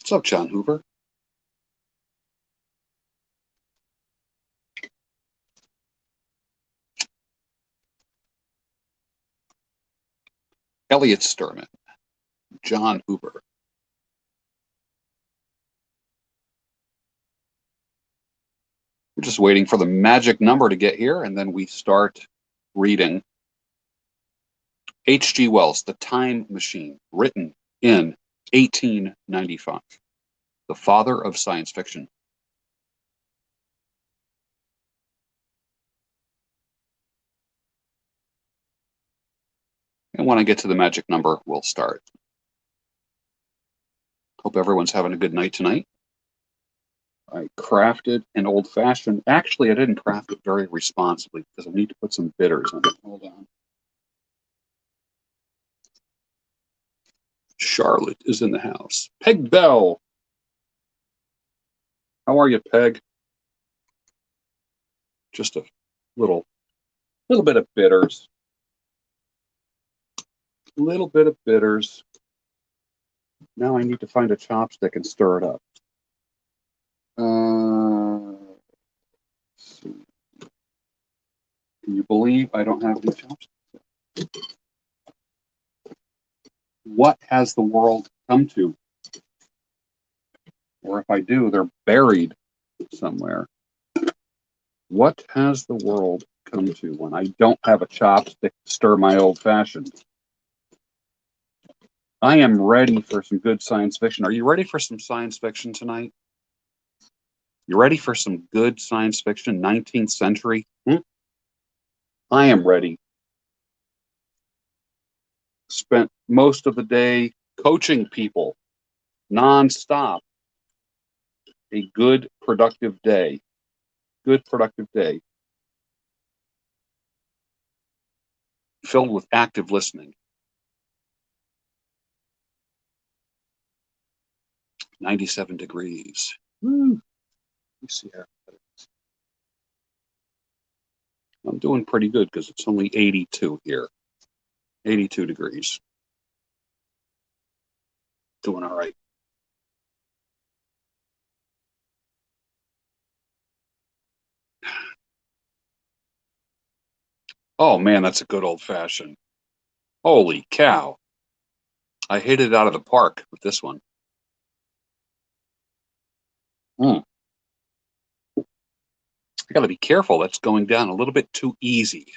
What's up, John Hoover? Elliot Sturman, John Hoover. We're just waiting for the magic number to get here, and then we start reading H.G. Wells, The Time Machine, written in 1895, the father of science fiction. And when I get to the magic number, we'll start. Hope everyone's having a good night tonight. I crafted an old-fashioned. Actually, I didn't craft it very responsibly because I need to put some bitters in it. Hold on. Charlotte is in the house. Peg Bell. How are you, Peg? Just a little bit of bitters. Little bit of bitters. Now I need to find a chopstick and stir it up. Can you believe I don't have any chopsticks? What has the world come to? Or if I do, they're buried somewhere. What has the world come to when I don't have a chopstick to stir my old-fashioned? I am ready for some good science fiction. Are you ready for some science fiction tonight? You ready for some good science fiction, 19th century? I am ready. Spent most of the day coaching people nonstop. A good, productive day. Good, productive day. Filled with active listening. 97 degrees. Woo. Let me see how it is. I'm doing pretty good because it's only 82 here. 82 degrees. Doing all right. Oh man, that's a good old fashioned. Holy cow. I hit it out of the park with this one. I got to be careful. That's going down a little bit too easy.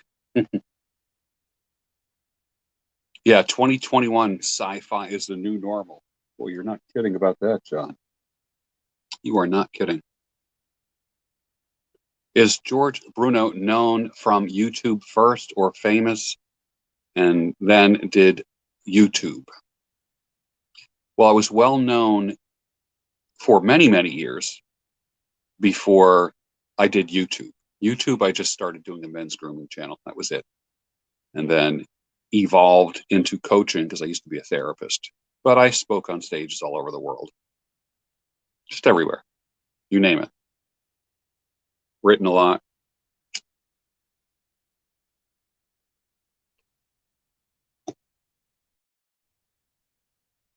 Yeah, 2021 sci-fi is the new normal. Well, you're not kidding about that, John. You are not kidding. Is George Bruno known from YouTube first or famous and then did YouTube? Well, I was well known for many, many years before I did YouTube. YouTube, I just started doing a men's grooming channel. That was it. And then evolved into coaching because I used to be a therapist. But I spoke on stages all over the world. Just everywhere. You name it. Written a lot.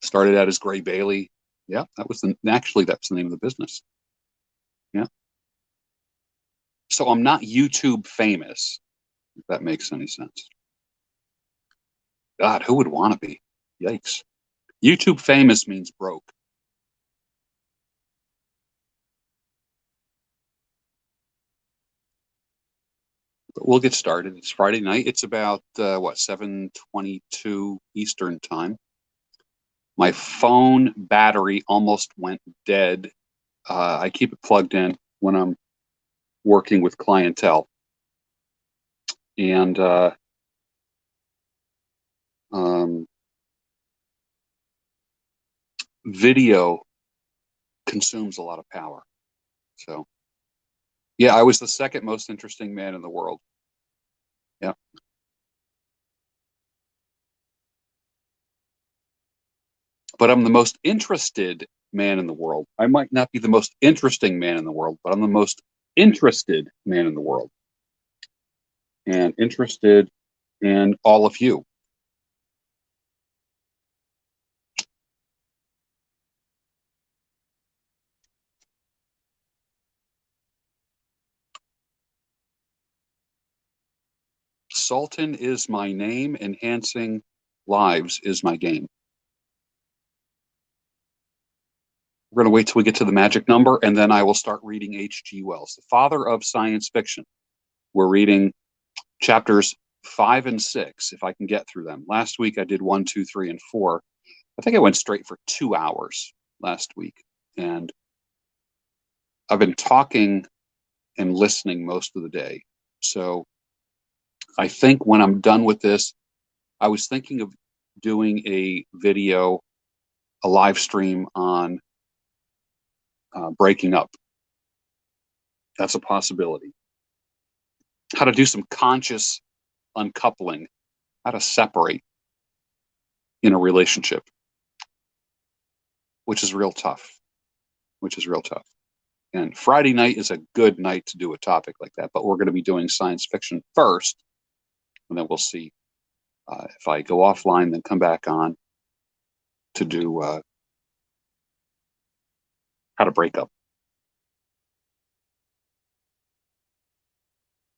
Started out as Gray Bailey. Yeah, actually that's the name of the business. Yeah. So I'm not YouTube famous, if that makes any sense. God, who would want to be? Yikes. YouTube famous means broke. But we'll get started. It's Friday night. It's about, 7:22 Eastern time. My phone battery almost went dead. I keep it plugged in when I'm working with clientele. And video consumes a lot of power. So, yeah, I was the second most interesting man in the world. Yeah. But I'm the most interested man in the world. I might not be the most interesting man in the world, but I'm the most interested man in the world. And interested in all of you. Sultan is my name. Enhancing lives is my game. We're going to wait till we get to the magic number, and then I will start reading H.G. Wells, the father of science fiction. We're reading chapters 5 and 6, if I can get through them. Last week I did 1, 2, 3, and 4. I think I went straight for 2 hours last week. And I've been talking and listening most of the day. So I think when I'm done with this, I was thinking of doing a video, a live stream on breaking up. That's a possibility. How to do some conscious uncoupling, how to separate in a relationship, which is real tough, And Friday night is a good night to do a topic like that, but we're going to be doing science fiction first, and then we'll see if I go offline, then come back on to do how to break up.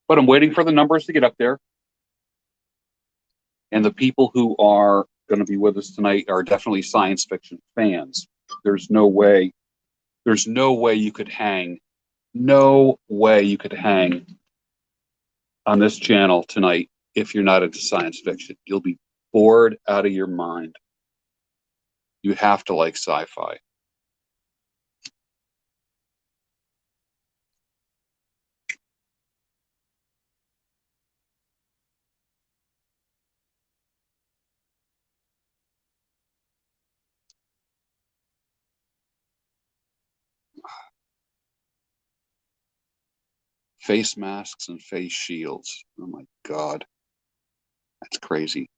But I'm waiting for the numbers to get up there. And the people who are going to be with us tonight are definitely science fiction fans. There's no way you could hang. No way you could hang on this channel tonight if you're not into science fiction. You'll be bored out of your mind. You have to like sci-fi. Face masks and face shields. Oh my God. That's crazy.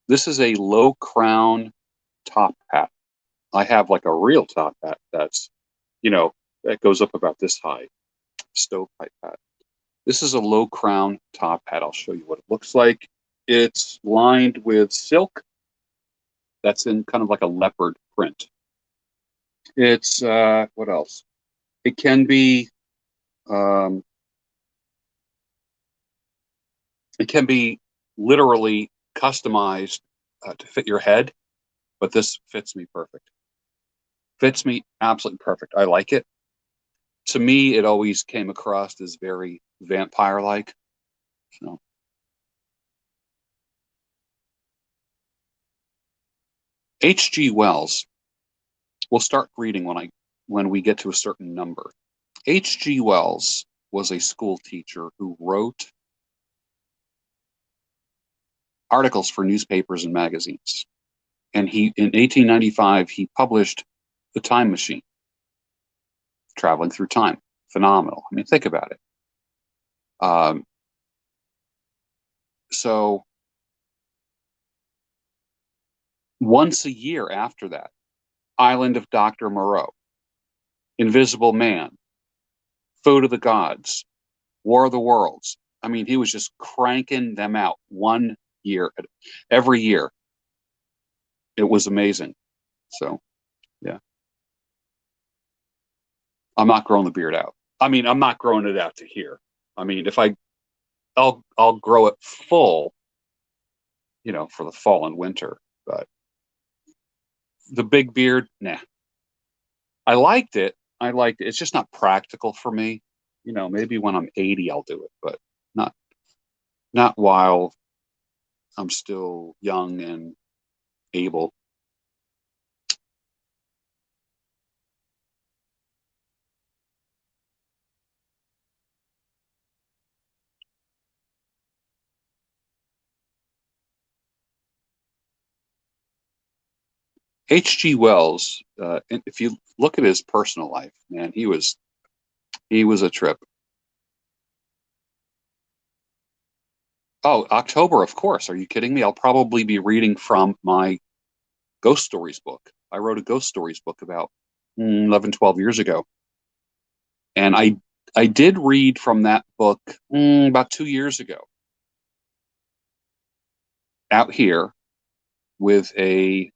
This is a low crown top hat. I have like a real top hat that's, that goes up about this high. Stovepipe hat. This is a low crown top hat. I'll show you what it looks like. It's lined with silk. That's in kind of like a leopard print. It's, what else? It can be, literally customized to fit your head, but this fits me perfect. Fits me absolutely perfect. I like it. To me, it always came across as very vampire-like. So. H.G. Wells. We'll start reading when we get to a certain number. H.G. Wells was a school teacher who wrote articles for newspapers and magazines. And in 1895, he published The Time Machine, traveling through time. Phenomenal. I mean, think about it. So once a year after that, Island of Dr. Moreau, Invisible Man, Food of the Gods, War of the Worlds. I mean, he was just cranking them out one year, every year. It was amazing. So, yeah. I'm not growing the beard out. I mean, I'm not growing it out to here. I mean, I'll grow it full, for the fall and winter. But the big beard, nah. I liked it. It's just not practical for me. Maybe when I'm 80, I'll do it, but not while I'm still young and able. H.G. Wells, if you look at his personal life, man, he was a trip. Oh, October, of course. Are you kidding me? I'll probably be reading from my ghost stories book. I wrote a ghost stories book about 11, 12 years ago. And I did read from that book about 2 years ago out here with a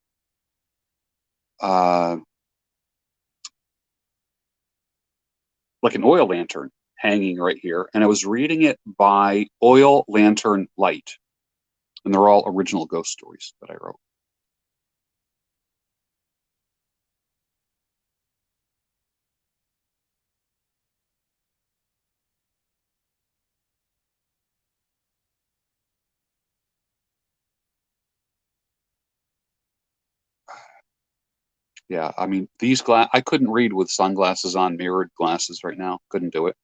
like an oil lantern hanging right here, and I was reading it by Oil Lantern Light, and they're all original ghost stories that I wrote. Yeah, I mean, I couldn't read with sunglasses on, mirrored glasses right now. Couldn't do it.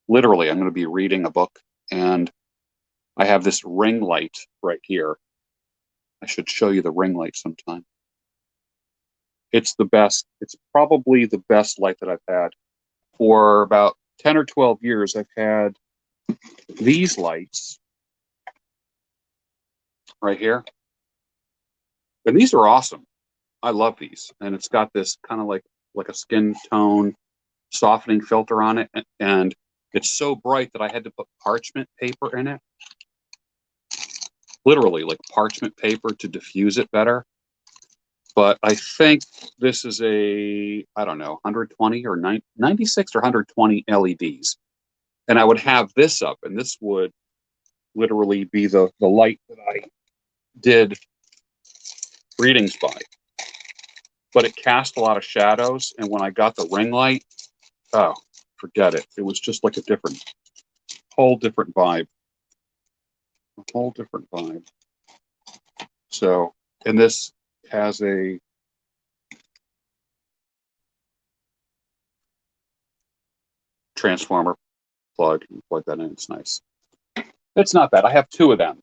Literally, I'm going to be reading a book, and I have this ring light right here. I should show you the ring light sometime. It's the best. It's probably the best light that I've had. For about 10 or 12 years, I've had these lights right here. And these are awesome. I love these. And it's got this kind of like a skin tone softening filter on it. And it's so bright that I had to put parchment paper in it. Literally, like parchment paper to diffuse it better. But I think this is I don't know, 120 or 96 or 120 LEDs. And I would have this up, and this would literally be the light that I did readings by. But it cast a lot of shadows, and when I got the ring light, oh, forget it. It was just like whole different vibe. A whole different vibe. So, and this has a transformer plug. You plug that in, it's nice. It's not bad. I have two of them,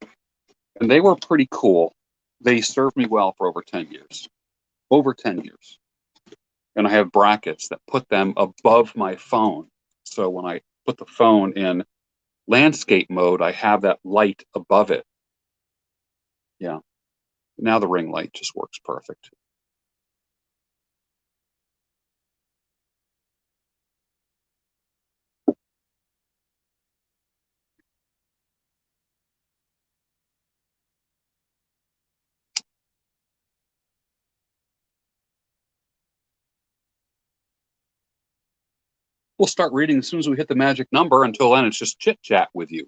and they were pretty cool. They served me well for over 10 years. Over 10 years. And I have brackets that put them above my phone. So when I put the phone in landscape mode, I have that light above it. Yeah. Now the ring light just works perfect. We'll start reading as soon as we hit the magic number. Until then, it's just chit chat with you.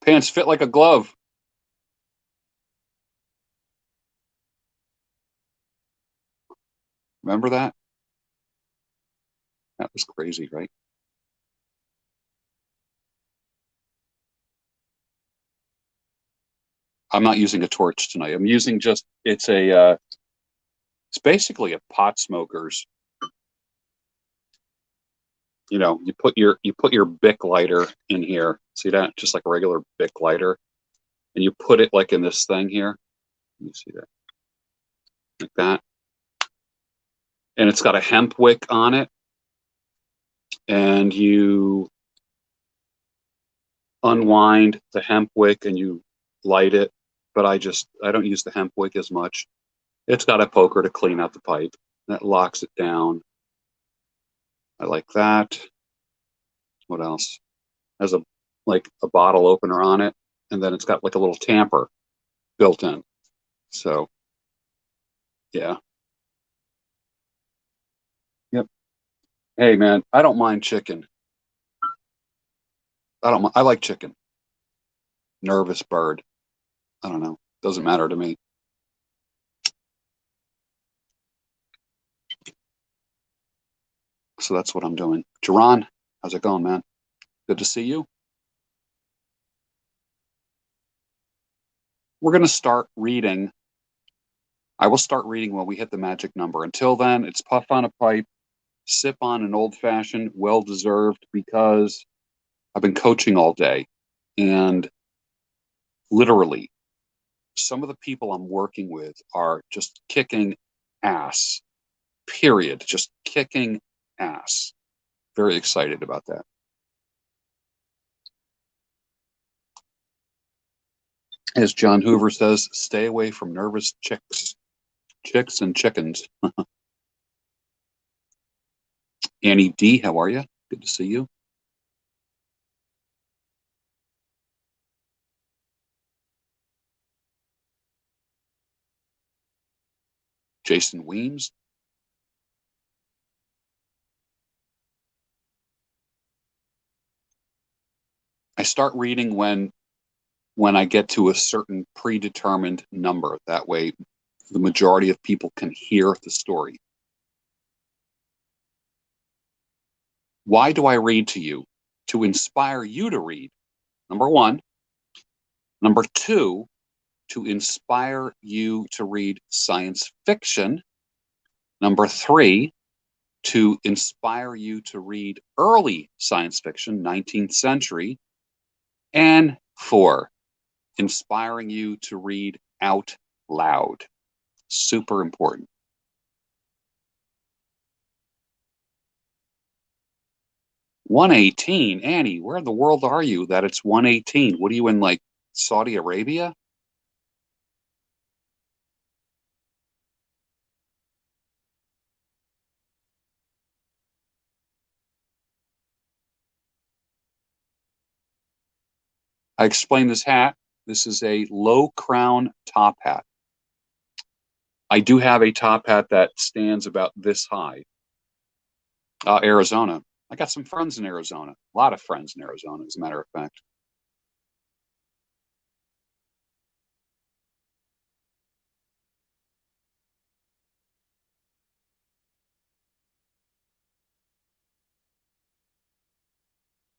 Pants fit like a glove. Remember that? That was crazy, right? I'm not using a torch tonight. I'm using it's basically a pot smoker's. You put your Bic lighter in here. See that? Just like a regular Bic lighter, and you put it like in this thing here. You see that? Like that. And it's got a hemp wick on it, and you unwind the hemp wick and you light it. But I don't use the hemp wick as much. It's got a poker to clean out the pipe. That locks it down. I like that. What else? Has a bottle opener on it, and then it's got like a little tamper built in. So yeah. Yep. Hey man, I don't mind chicken. I like chicken. Nervous bird. I don't know. Doesn't matter to me. So that's what I'm doing. Jerron, how's it going, man? Good to see you. We're going to start reading. I will start reading when we hit the magic number. Until then, it's puff on a pipe, sip on an old fashioned, well deserved, because I've been coaching all day. And literally, some of the people I'm working with are just kicking ass, period. Just kicking ass. Very excited about that. As John Hoover says, stay away from nervous chicks. Chicks and chickens. Annie D, how are you? Good to see you. Jason Weems. I start reading when I get to a certain predetermined number. That way, the majority of people can hear the story. Why do I read to you? To inspire you to read, number one. Number two, to inspire you to read science fiction. Number three, to inspire you to read early science fiction, 19th century. And four, inspiring you to read out loud. Super important. 118, Annie, where in the world are you that it's 118? What are you in, like, Saudi Arabia? I explained this hat. This is a low crown top hat. I do have a top hat that stands about this high. Arizona. I got some friends in Arizona. A lot of friends in Arizona, as a matter of fact.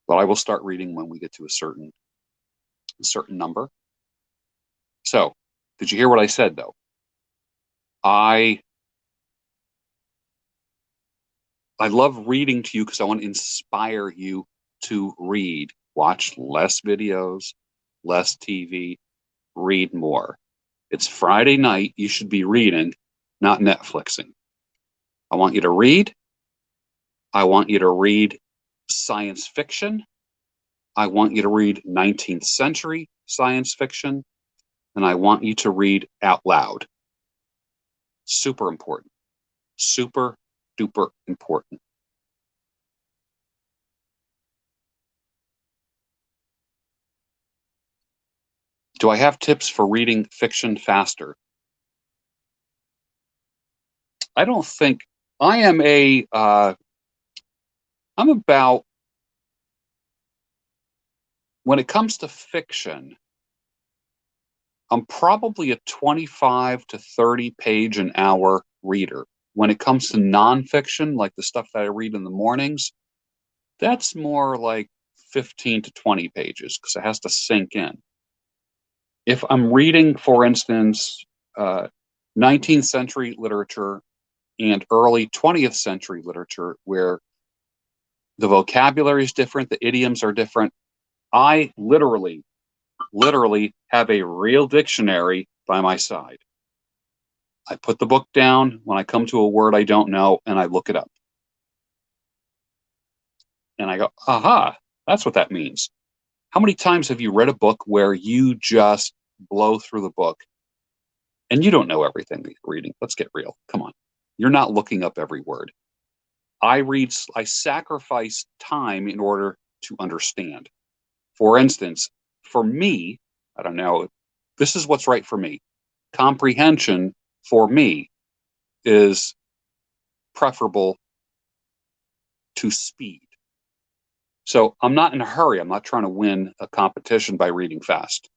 But I will start reading when we get to a certain number. So, did you hear what I said though? I I love reading to you because I want to inspire you to read. Watch less videos, less TV, read more. It's Friday night. You should be reading, not Netflixing. I want you to read. I want you to read science fiction. I want you to read 19th century science fiction. And I want you to read out loud. Super important. Super duper important. Do I have tips for reading fiction faster? I don't think I am I'm about, when it comes to fiction, I'm probably a 25 to 30 page an hour reader. When it comes to nonfiction, like the stuff that I read in the mornings, that's more like 15 to 20 pages because it has to sink in. If I'm reading, for instance, 19th century literature and early 20th century literature, where the vocabulary is different, the idioms are different, I literally have a real dictionary by my side. I put the book down when I come to a word I don't know and I look it up. And I go, aha, that's what that means. How many times have you read a book where you just blow through the book and you don't know everything that you're reading? Let's get real. Come on. You're not looking up every word. I sacrifice time in order to understand. For instance, for me, I don't know, this is what's right for me. Comprehension for me is preferable to speed. So I'm not in a hurry. I'm not trying to win a competition by reading fast.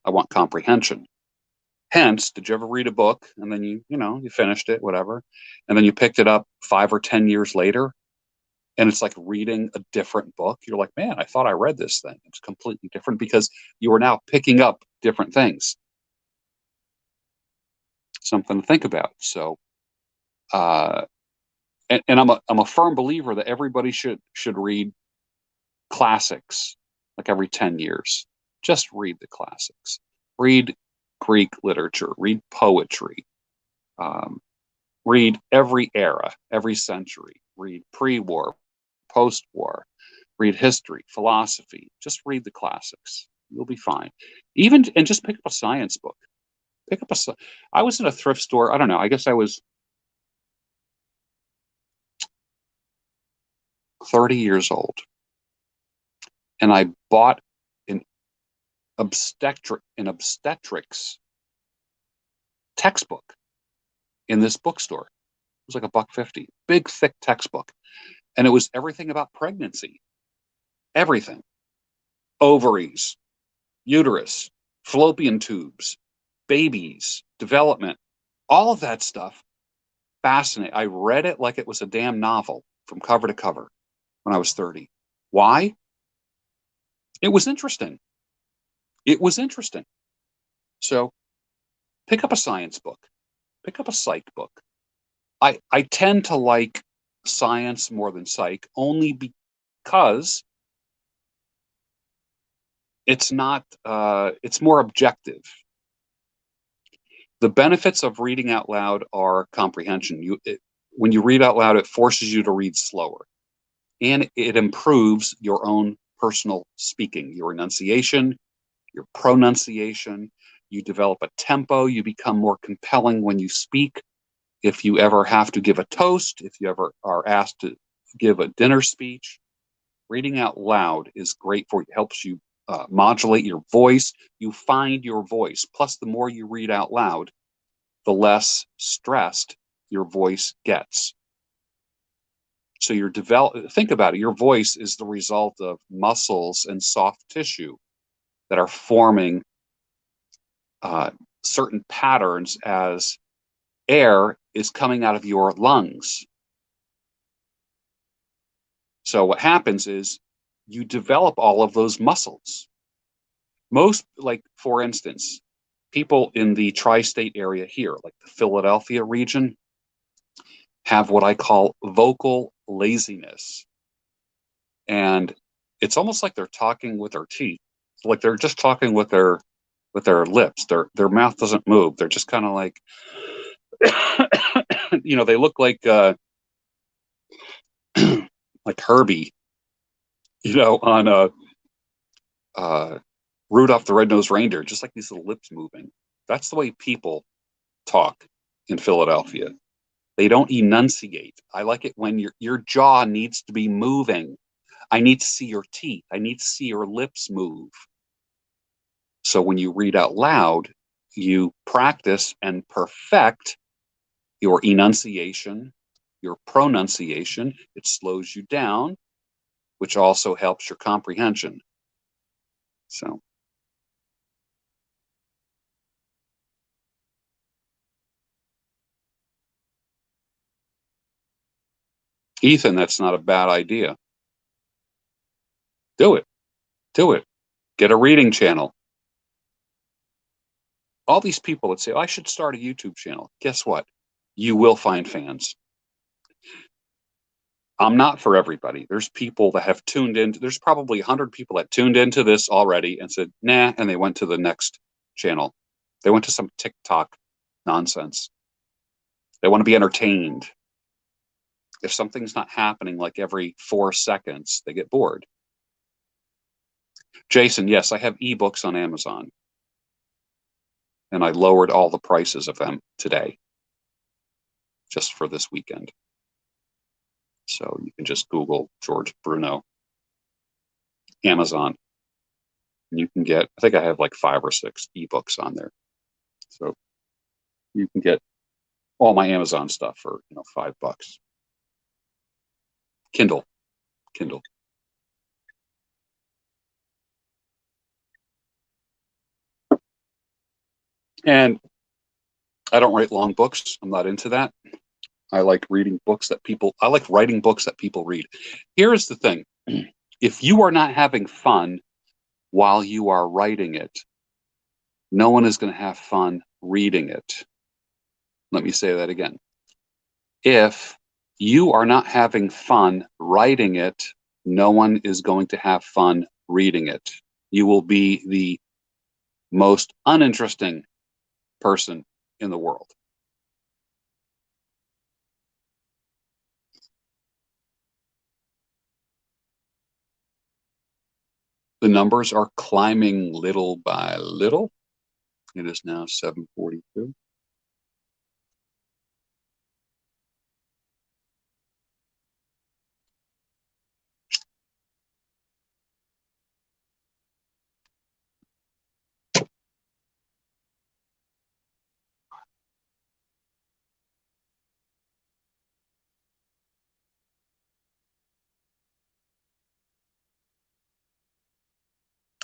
I want comprehension. Hence, did you ever read a book and then you finished it, whatever, and then you picked it up 5 or 10 years later, and it's like reading a different book? You're like, man, I thought I read this thing. It's completely different because you are now picking up different things. Something to think about. So, uh, and I'm a firm believer that everybody should read classics like every 10 years. Just read the classics. Read Greek literature. Read poetry. Um, Read every era, every century. Read pre-war, post-war. Read history, philosophy. Just read the classics. You'll be fine. And just pick up a science book. Pick up a. I was in a thrift store. I don't know. I guess I was 30 years old, and I bought an obstetrics textbook. in this bookstore. It was like $1.50, big, thick textbook. And it was everything about pregnancy, everything, ovaries, uterus, fallopian tubes, babies, development, all of that stuff. Fascinating. I read it like it was a damn novel from cover to cover when I was 30. Why? It was interesting. It was interesting. So pick up a science book, pick up a psych book. I tend to like science more than psych only because it's not, it's more objective. The benefits of reading out loud are comprehension. When you read out loud, it forces you to read slower, and it improves your own personal speaking, your enunciation, your pronunciation. You develop a tempo. You become more compelling when you speak. If you ever have to give a toast, if you ever are asked to give a dinner speech, reading out loud is great for you. It helps you modulate your voice. You find your voice. Plus, the more you read out loud, the less stressed your voice gets. So think about it. Your voice is the result of muscles and soft tissue that are forming certain patterns as air is coming out of your lungs. So what happens is you develop all of those muscles. Most, like, for instance, people in the tri-state area here, like the Philadelphia region, have what I call vocal laziness. And it's almost like they're talking with their teeth. Like they're just talking with their lips. Their mouth doesn't move. They're just kind of like they look like Herbie, on Rudolph the Red-Nosed Reindeer, just like these little lips moving. That's the way people talk in Philadelphia. They don't enunciate. I like it when your jaw needs to be moving. I need to see your teeth. I need to see your lips move. So when you read out loud, you practice and perfect your enunciation, your pronunciation. It slows you down, which also helps your comprehension. So, Ethan, that's not a bad idea. Do it. Do it. Get a reading channel. All these people that say, I should start a YouTube channel. Guess what? You will find fans. I'm not for everybody. There's people that have tuned in. There's probably 100 people that tuned into this already and said, nah, and they went to the next channel. They went to some TikTok nonsense. They want to be entertained. If something's not happening like every 4 seconds, they get bored. Jason, yes, I have ebooks on Amazon, and I lowered all the prices of them today just for this weekend. So you can just Google George Bruno, Amazon, and you can get, I think I have like 5 or 6 ebooks on there. So you can get all my Amazon stuff for, $5. Kindle, Kindle. And I don't write long books. I'm not into that. I like I like writing books that people read. Here's the thing. If you are not having fun while you are writing it, no one is going to have fun reading it. Let me say that again. If you are not having fun writing it, no one is going to have fun reading it. You will be the most uninteresting person in the world. The numbers are climbing little by little. It is now 7:42.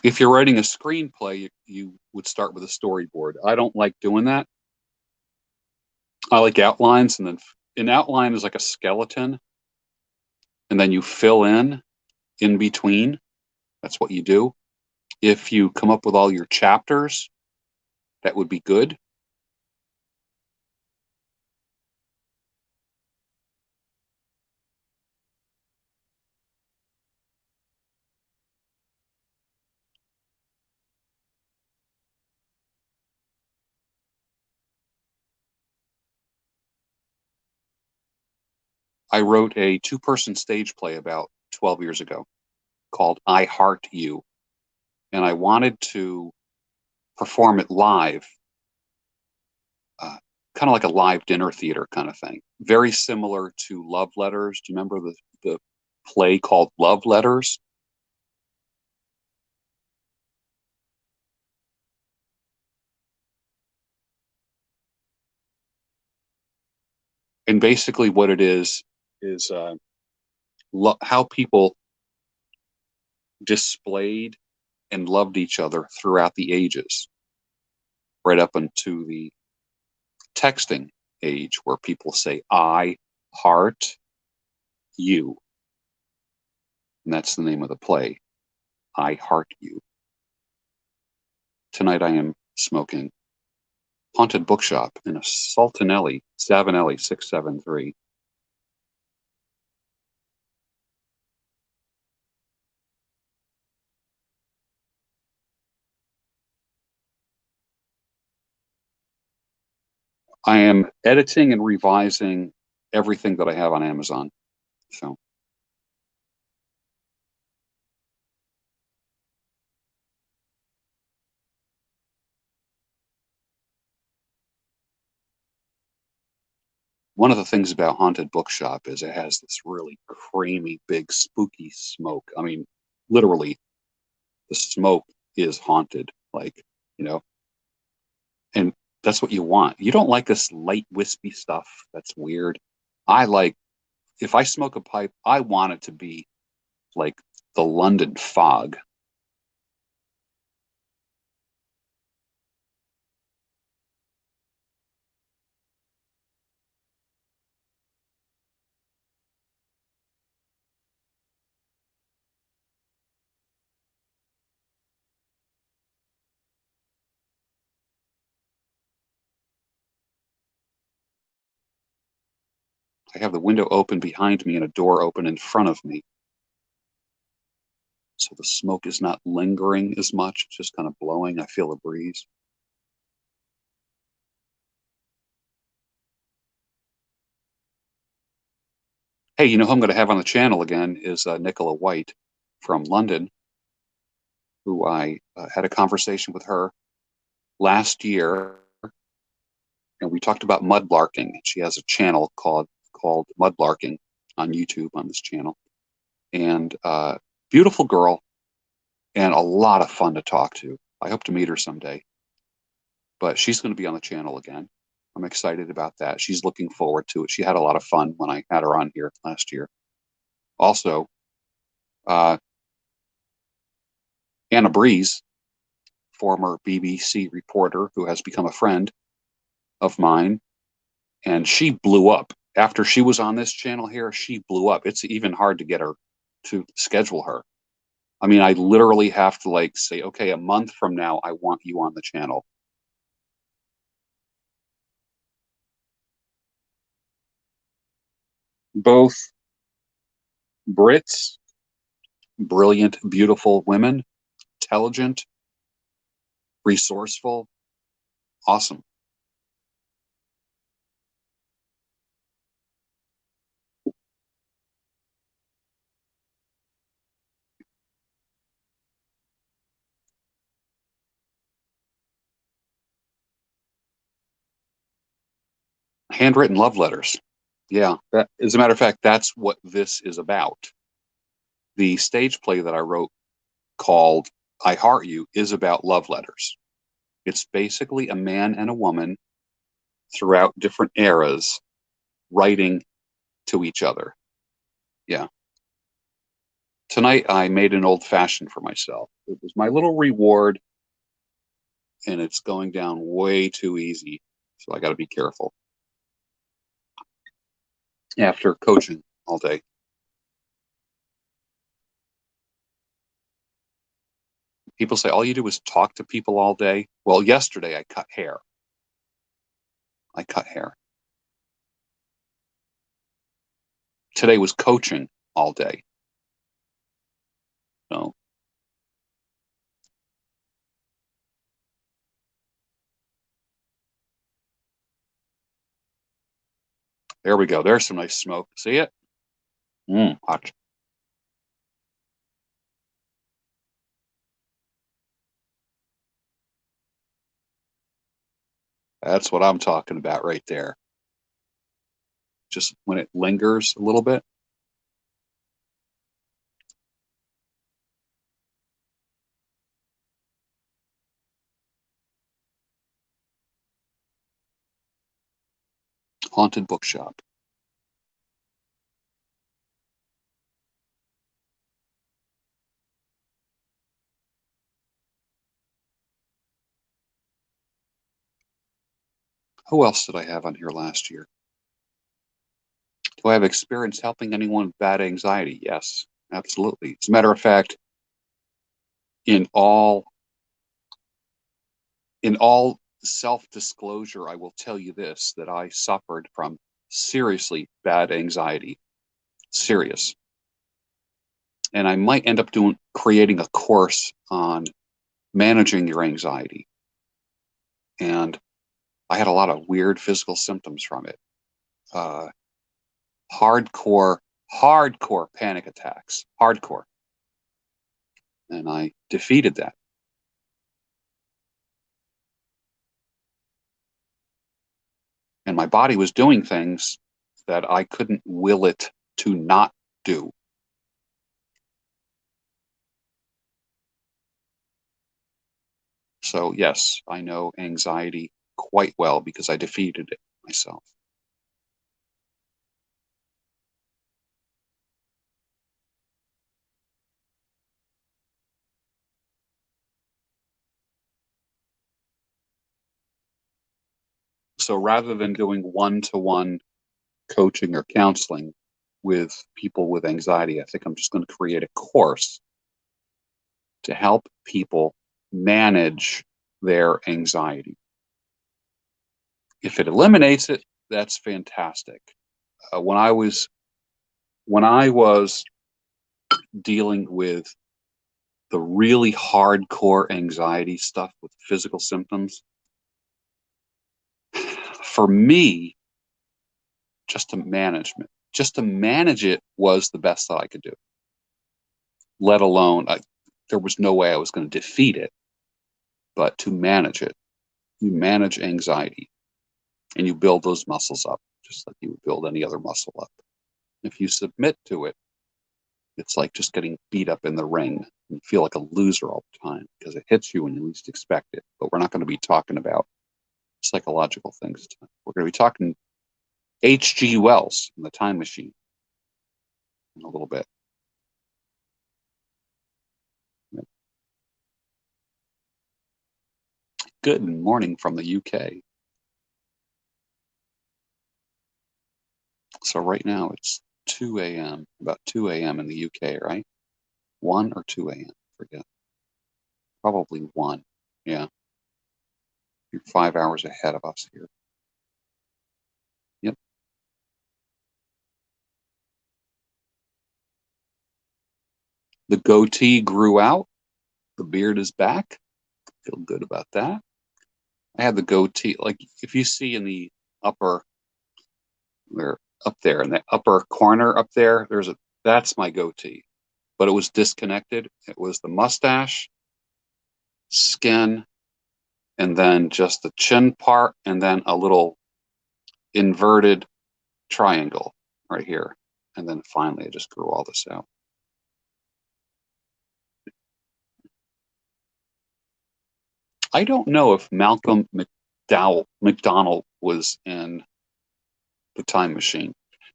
If you're writing a screenplay, you would start with a storyboard. I don't like doing that. I like outlines, and then an outline is like a skeleton, and then you fill in between. That's what you do. If you come up with all your chapters, that would be good. I wrote a two-person stage play about 12 years ago called I Heart You, and I wanted to perform it live, uh, kind of like a live dinner theater kind of thing, very similar to Love Letters. Do you remember the play called Love Letters? And basically, what it is how people displayed and loved each other throughout the ages, right up into the texting age, where people say I heart you, and that's the name of the play, I Heart You. Tonight I am smoking Haunted Bookshop in a Saltinelli, Savinelli 673. I am editing and revising everything that I have on Amazon. So one of the things about Haunted Bookshop is it has this really creamy, big, spooky smoke. I mean, literally, the smoke is haunted, like, you know, and that's what you want. You don't like this light, wispy stuff that's weird. I like, if I smoke a pipe, I want it to be like the London fog. I have the window open behind me and a door open in front of me. So the smoke is not lingering as much, it's just kind of blowing. I feel a breeze. Hey, you know who I'm going to have on the channel again is Nicola White from London, who I had a conversation with her last year, and we talked about mudlarking. She has a channel called Mudlarking on YouTube on this channel, and beautiful girl and a lot of fun to talk to. I hope to meet her someday, but she's going to be on the channel again. I'm excited about that. She's looking forward to it. She had a lot of fun when I had her on here last year. Also, uh, Anna Breeze, former BBC reporter who has become a friend of mine, and she blew up after she was on this channel here. She blew up. It's even hard to get her to schedule her. I mean, I literally have to like say, okay, a month from now, I want you on the channel. Both Brits, brilliant, beautiful women, intelligent, resourceful, awesome. Handwritten love letters. Yeah, that, as a matter of fact, that's what this is about. The stage play that I wrote called I Heart You is about love letters. It's basically a man and a woman throughout different eras writing to each other. Yeah. Tonight I made an old fashioned for myself. It was my little reward, and it's going down way too easy. So I got to be careful after coaching all day. People say all you do is talk to people all day. Well, yesterday I cut hair. I cut hair. Today was coaching all day. So there we go. There's some nice smoke. See it? Hot. That's what I'm talking about right there. Just when it lingers a little bit. Haunted bookshop. Who else did I have on here last year? Do I have experience helping anyone with bad anxiety? Yes, absolutely. As a matter of fact, in all in all self-disclosure, I will tell you this, that I suffered from seriously bad anxiety. Serious. And I might end up creating a course on managing your anxiety. And I had a lot of weird physical symptoms from it. Uh, hardcore panic attacks. Hardcore. And I defeated that. And my body was doing things that I couldn't will it to not do. So yes, I know anxiety quite well because I defeated it myself. So rather than doing one-to-one coaching or counseling with people with anxiety, I think I'm just going to create a course to help people manage their anxiety. If it eliminates it, that's fantastic. When I was dealing with the really hardcore anxiety stuff with physical symptoms, for me, just to manage it was the best that I could do. Let alone, there was no way I was going to defeat it, but to manage it, you manage anxiety and you build those muscles up just like you would build any other muscle up. If you submit to it, it's like just getting beat up in the ring. You feel like a loser all the time because it hits you when you least expect it. But we're not going to be talking about psychological things tonight. We're going to be talking H.G. Wells and the Time Machine in a little bit. Good morning from the UK. So right now it's 2 a.m., about 2 a.m. in the UK, right? 1 or 2 a.m., forget. Probably 1. Yeah. You're 5 hours ahead of us here. Yep. The goatee grew out. The beard is back. Feel good about that. I had the goatee, like if you see in the upper, where up there in the upper corner up there, that's my goatee. But it was disconnected. It was the mustache, skin, and then just the chin part, and then a little inverted triangle right here. And then finally I just grew all this out. I don't know if Malcolm McDowell was in the Time Machine.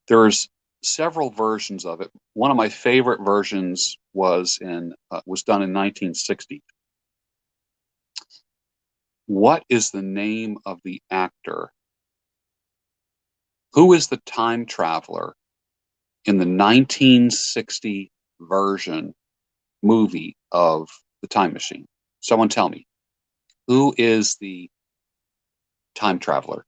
There's several versions of it. One of my favorite versions was done in 1960. What is the name of the actor? Who is the time traveler in the 1960 version movie of The Time Machine? Someone tell me. Who is the time traveler?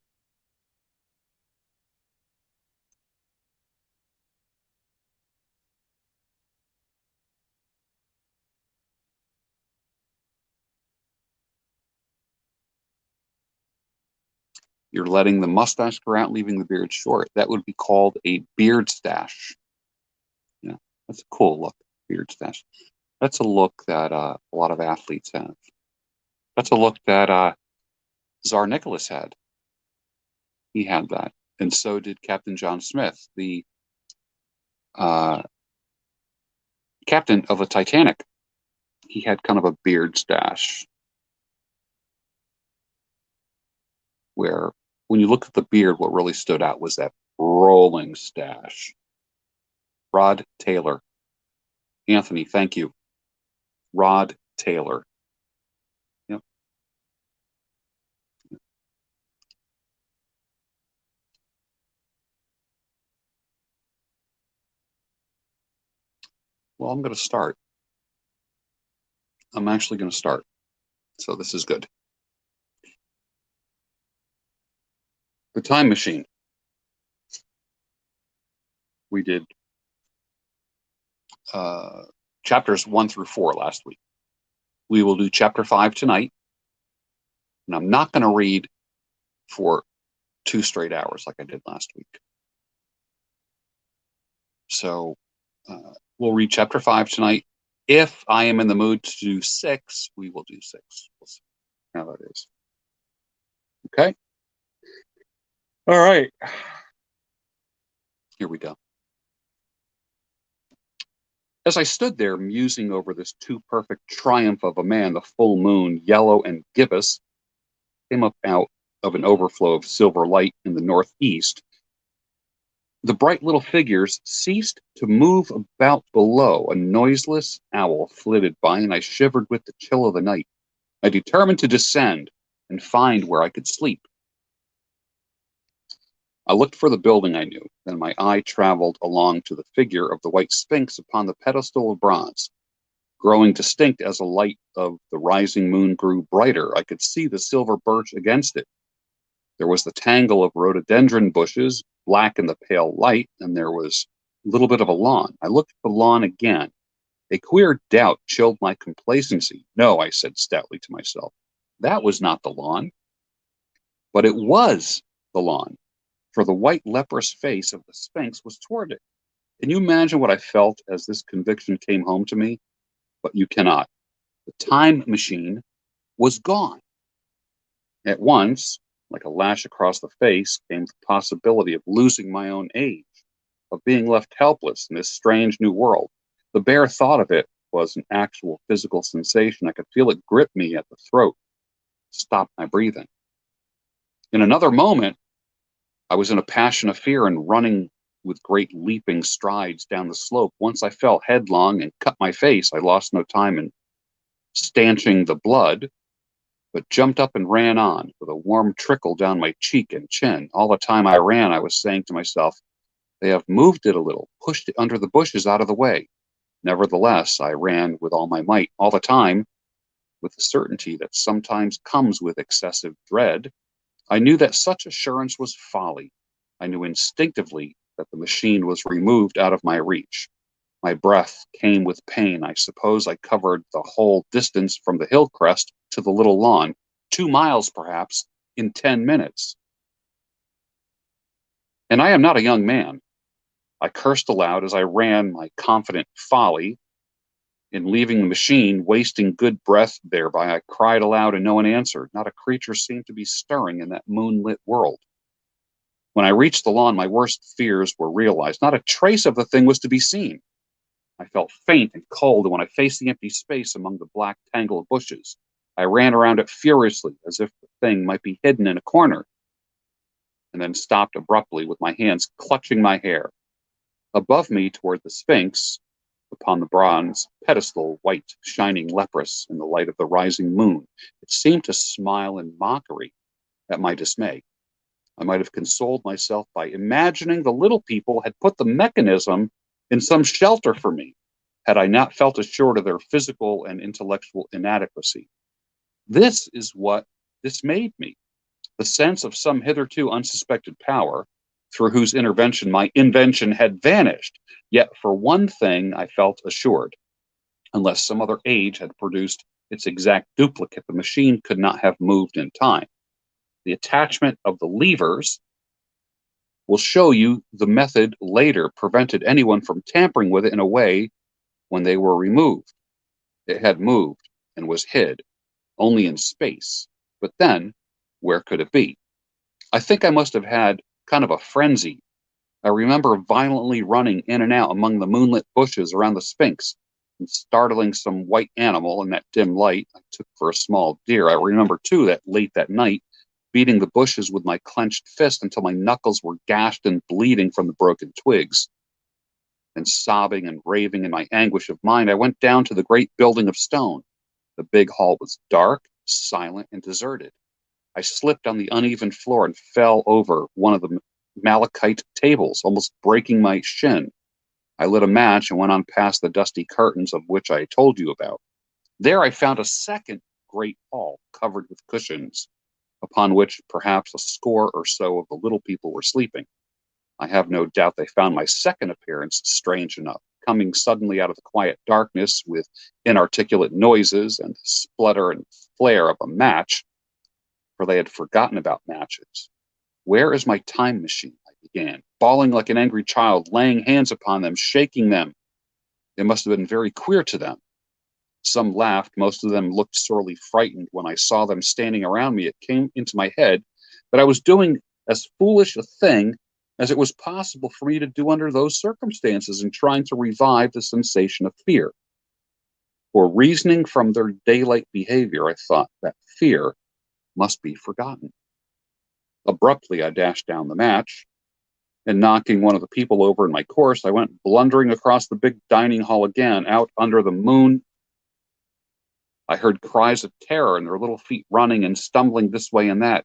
You're letting the mustache grow out, leaving the beard short. That would be called a beard stash. Yeah, that's a cool look, beard stash. That's a look that a lot of athletes have. That's a look that Tsar Nicholas had. He had that, and so did Captain John Smith, the uh, captain of the Titanic. He had kind of a beard stash where, when you look at the beard, what really stood out was that rolling stash. Rod Taylor. Anthony, thank you. Rod Taylor. Yep. Well, I'm going to start. I'm actually going to start. So this is good. The Time Machine. We did uh, chapters 1 through 4 last week. We will do chapter 5 tonight. And I'm not going to read for 2 straight hours like I did last week. So we'll read chapter 5 tonight. If I am in the mood to do 6, we will do 6. We'll see how that is. Okay. All right. Here we go. As I stood there musing over this too perfect triumph of a man, the full moon, yellow and gibbous, came up out of an overflow of silver light in the northeast. The bright little figures ceased to move about below. A noiseless owl flitted by, and I shivered with the chill of the night. I determined to descend and find where I could sleep. I looked for the building I knew, then my eye traveled along to the figure of the white sphinx upon the pedestal of bronze. Growing distinct as the light of the rising moon grew brighter, I could see the silver birch against it. There was the tangle of rhododendron bushes, black in the pale light, and there was a little bit of a lawn. I looked at the lawn again. A queer doubt chilled my complacency. No, I said stoutly to myself, that was not the lawn. But it was the lawn, for the white leprous face of the Sphinx was toward it. Can you imagine what I felt as this conviction came home to me? But you cannot. The time machine was gone. At once, like a lash across the face, came the possibility of losing my own age, of being left helpless in this strange new world. The bare thought of it was an actual physical sensation. I could feel it grip me at the throat, stop my breathing. In another moment, I was in a passion of fear and running with great leaping strides down the slope. Once I fell headlong and cut my face. I lost no time in stanching the blood, but jumped up and ran on with a warm trickle down my cheek and chin. All the time I ran, I was saying to myself, they have moved it a little, pushed it under the bushes out of the way. Nevertheless, I ran with all my might, all the time, with the certainty that sometimes comes with excessive dread. I knew that such assurance was folly. I knew instinctively that the machine was removed out of my reach. My breath came with pain. I suppose I covered the whole distance from the hill crest to the little lawn, 2 miles perhaps, in 10 minutes. And I am not a young man. I cursed aloud as I ran my confident folly in leaving the machine, wasting good breath thereby. I cried aloud and no one answered. Not a creature seemed to be stirring in that moonlit world. When I reached the lawn, my worst fears were realized. Not a trace of the thing was to be seen. I felt faint and cold, and when I faced the empty space among the black tangle of bushes, I ran around it furiously, as if the thing might be hidden in a corner, and then stopped abruptly with my hands clutching my hair. Above me, toward the Sphinx, upon the bronze pedestal, white, shining leprous in the light of the rising moon. It seemed to smile in mockery at my dismay. I might have consoled myself by imagining the little people had put the mechanism in some shelter for me, had I not felt assured of their physical and intellectual inadequacy. This is what dismayed me, the sense of some hitherto unsuspected power, through whose intervention my invention had vanished. Yet for one thing I felt assured: unless some other age had produced its exact duplicate, the machine could not have moved in time. The attachment of the levers will show you the method later prevented anyone from tampering with it in a way when they were removed. It had moved and was hid, only in space. But then, where could it be? I think I must have had kind of a frenzy. I remember violently running in and out among the moonlit bushes around the Sphinx and startling some white animal in that dim light I took for a small deer. I remember, too, that late that night, beating the bushes with my clenched fist until my knuckles were gashed and bleeding from the broken twigs. And sobbing and raving in my anguish of mind, I went down to the great building of stone. The big hall was dark, silent, and deserted. I slipped on the uneven floor and fell over one of the malachite tables, almost breaking my shin. I lit a match and went on past the dusty curtains of which I told you about. There I found a second great hall covered with cushions, upon which perhaps a score or so of the little people were sleeping. I have no doubt they found my second appearance strange enough, coming suddenly out of the quiet darkness with inarticulate noises and the splutter and flare of a match, for they had forgotten about matches. Where is my time machine? I began, bawling like an angry child, laying hands upon them, shaking them. It must have been very queer to them. Some laughed. Most of them looked sorely frightened when I saw them standing around me. It came into my head that I was doing as foolish a thing as it was possible for me to do under those circumstances, in trying to revive the sensation of fear. For reasoning from their daylight behavior, I thought that fear must be forgotten. Abruptly, I dashed down the match, and knocking one of the people over in my course, I went blundering across the big dining hall again, out under the moon. I heard cries of terror and their little feet running and stumbling this way and that.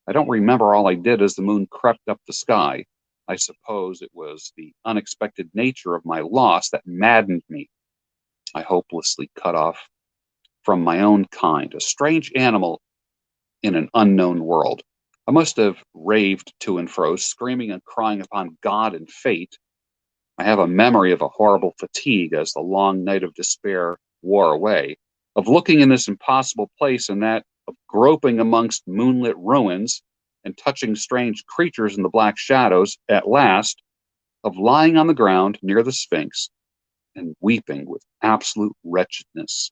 I don't remember all I did as the moon crept up the sky. I suppose it was the unexpected nature of my loss that maddened me. I hopelessly cut off from my own kind, a strange animal in an unknown world. I must have raved to and fro, screaming and crying upon God and fate. I have a memory of a horrible fatigue as the long night of despair wore away, of looking in this impossible place and that, of groping amongst moonlit ruins and touching strange creatures in the black shadows, at last, of lying on the ground near the Sphinx and weeping with absolute wretchedness.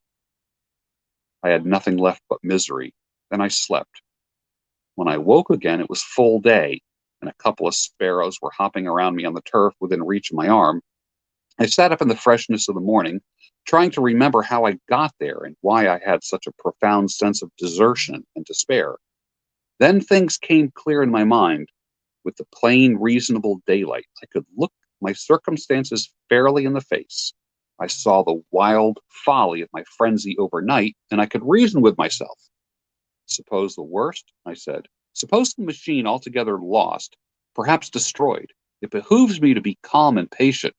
I had nothing left but misery. Then I slept. When I woke again, it was full day, and a couple of sparrows were hopping around me on the turf within reach of my arm. I sat up in the freshness of the morning, trying to remember how I got there and why I had such a profound sense of desertion and despair. Then things came clear in my mind. With the plain, reasonable daylight, I could look my circumstances fairly in the face. I saw the wild folly of my frenzy overnight, and I could reason with myself. Suppose the worst, I said. Suppose the machine altogether lost, perhaps destroyed. It behooves me to be calm and patient,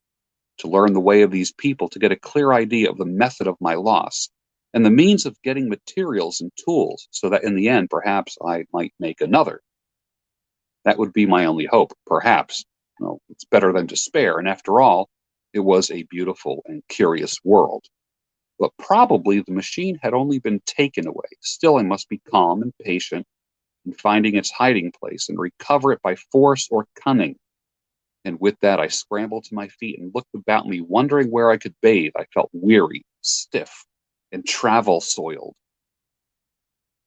to learn the way of these people, to get a clear idea of the method of my loss, and the means of getting materials and tools, so that in the end, perhaps I might make another. That would be my only hope, perhaps. No, it's better than despair, and after all, it was a beautiful and curious world. But probably the machine had only been taken away. Still, I must be calm and patient in finding its hiding place and recover it by force or cunning. And with that, I scrambled to my feet and looked about me, wondering where I could bathe. I felt weary, stiff, and travel-soiled.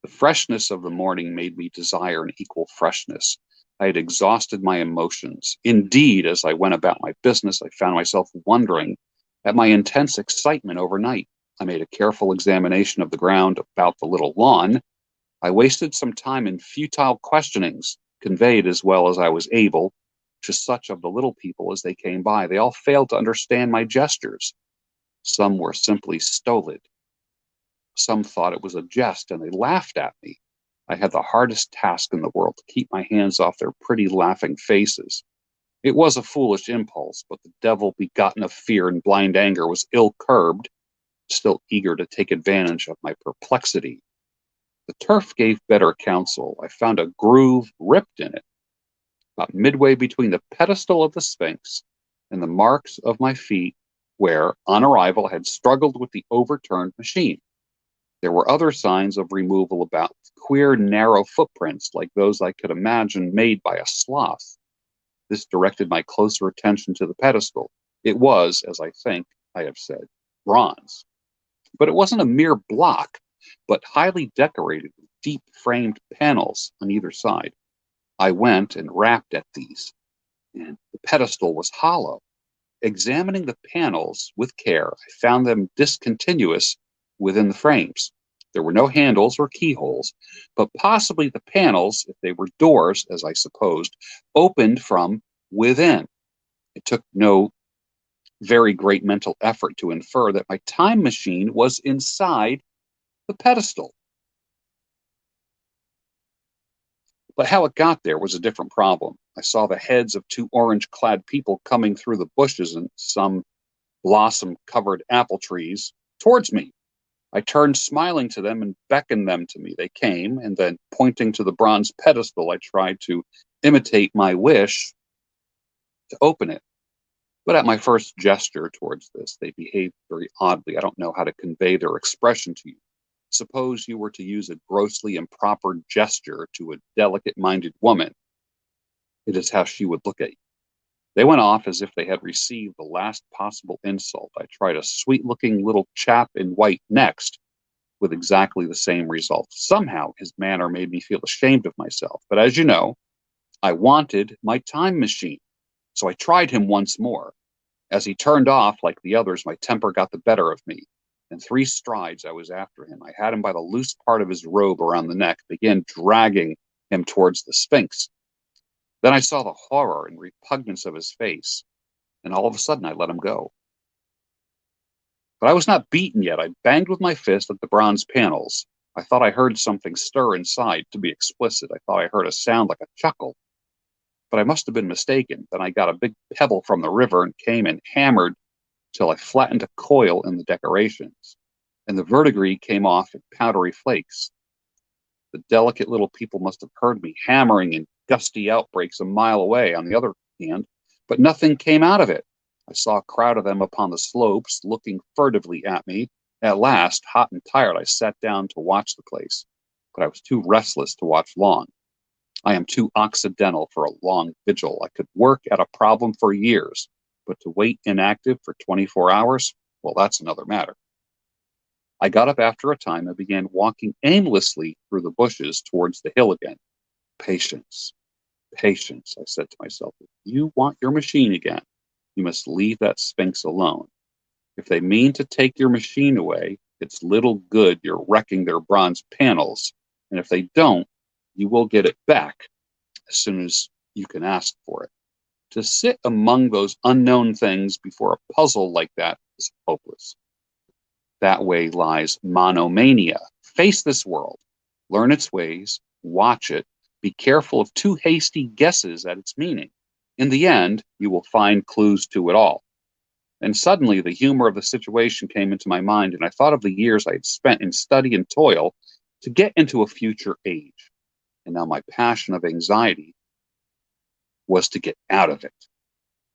The freshness of the morning made me desire an equal freshness. I had exhausted my emotions. Indeed, as I went about my business, I found myself wondering at my intense excitement overnight. I made a careful examination of the ground about the little lawn. I wasted some time in futile questionings, conveyed as well as I was able to such of the little people as they came by. They all failed to understand my gestures. Some were simply stolid. Some thought it was a jest and they laughed at me. I had the hardest task in the world to keep my hands off their pretty laughing faces. It was a foolish impulse, but the devil begotten of fear and blind anger was ill curbed, still eager to take advantage of my perplexity. The turf gave better counsel. I found a groove ripped in it, about midway between the pedestal of the Sphinx and the marks of my feet, where, on arrival, I had struggled with the overturned machine. There were other signs of removal about, queer, narrow footprints like those I could imagine made by a sloth. This directed my closer attention to the pedestal. It was, as I think I have said, bronze. But it wasn't a mere block, but highly decorated with deep framed panels on either side. I went and rapped at these, and the pedestal was hollow. Examining the panels with care, I found them discontinuous within the frames. There were no handles or keyholes, but possibly the panels, if they were doors, as I supposed, opened from within. It took no very great mental effort to infer that my time machine was inside the pedestal. But how it got there was a different problem. I saw the heads of two orange-clad people coming through the bushes and some blossom-covered apple trees towards me. I turned smiling to them and beckoned them to me. They came, and then, pointing to the bronze pedestal, I tried to imitate my wish to open it. But at my first gesture towards this, they behaved very oddly. I don't know how to convey their expression to you. Suppose you were to use a grossly improper gesture to a delicate-minded woman. It is how she would look at you. They went off as if they had received the last possible insult. I tried a sweet-looking little chap in white next, with exactly the same result. Somehow his manner made me feel ashamed of myself. But as you know, I wanted my time machine. So I tried him once more. As he turned off like the others, my temper got the better of me. In 3 strides, I was after him. I had him by the loose part of his robe around the neck, began dragging him towards the Sphinx. Then I saw the horror and repugnance of his face, and all of a sudden I let him go. But I was not beaten yet. I banged with my fist at the bronze panels. I thought I heard something stir inside. To be explicit, I thought I heard a sound like a chuckle. But I must have been mistaken. Then I got a big pebble from the river and came and hammered till I flattened a coil in the decorations, and the verdigris came off in powdery flakes. The delicate little people must have heard me hammering in gusty outbreaks a mile away on the other hand, but nothing came out of it. I saw a crowd of them upon the slopes, looking furtively at me. At last, hot and tired, I sat down to watch the place, but I was too restless to watch long. I am too occidental for a long vigil. I could work at a problem for years, but to wait inactive for 24 hours, well, that's another matter. I got up after a time and began walking aimlessly through the bushes towards the hill again. Patience, patience, I said to myself. If you want your machine again, you must leave that Sphinx alone. If they mean to take your machine away, it's little good you're wrecking their bronze panels. And if they don't, you will get it back as soon as you can ask for it. To sit among those unknown things before a puzzle like that is hopeless. That way lies monomania. Face this world, learn its ways, watch it, be careful of too hasty guesses at its meaning. In the end, you will find clues to it all. And suddenly the humor of the situation came into my mind, and I thought of the years I had spent in study and toil to get into a future age. And now my passion of anxiety was to get out of it.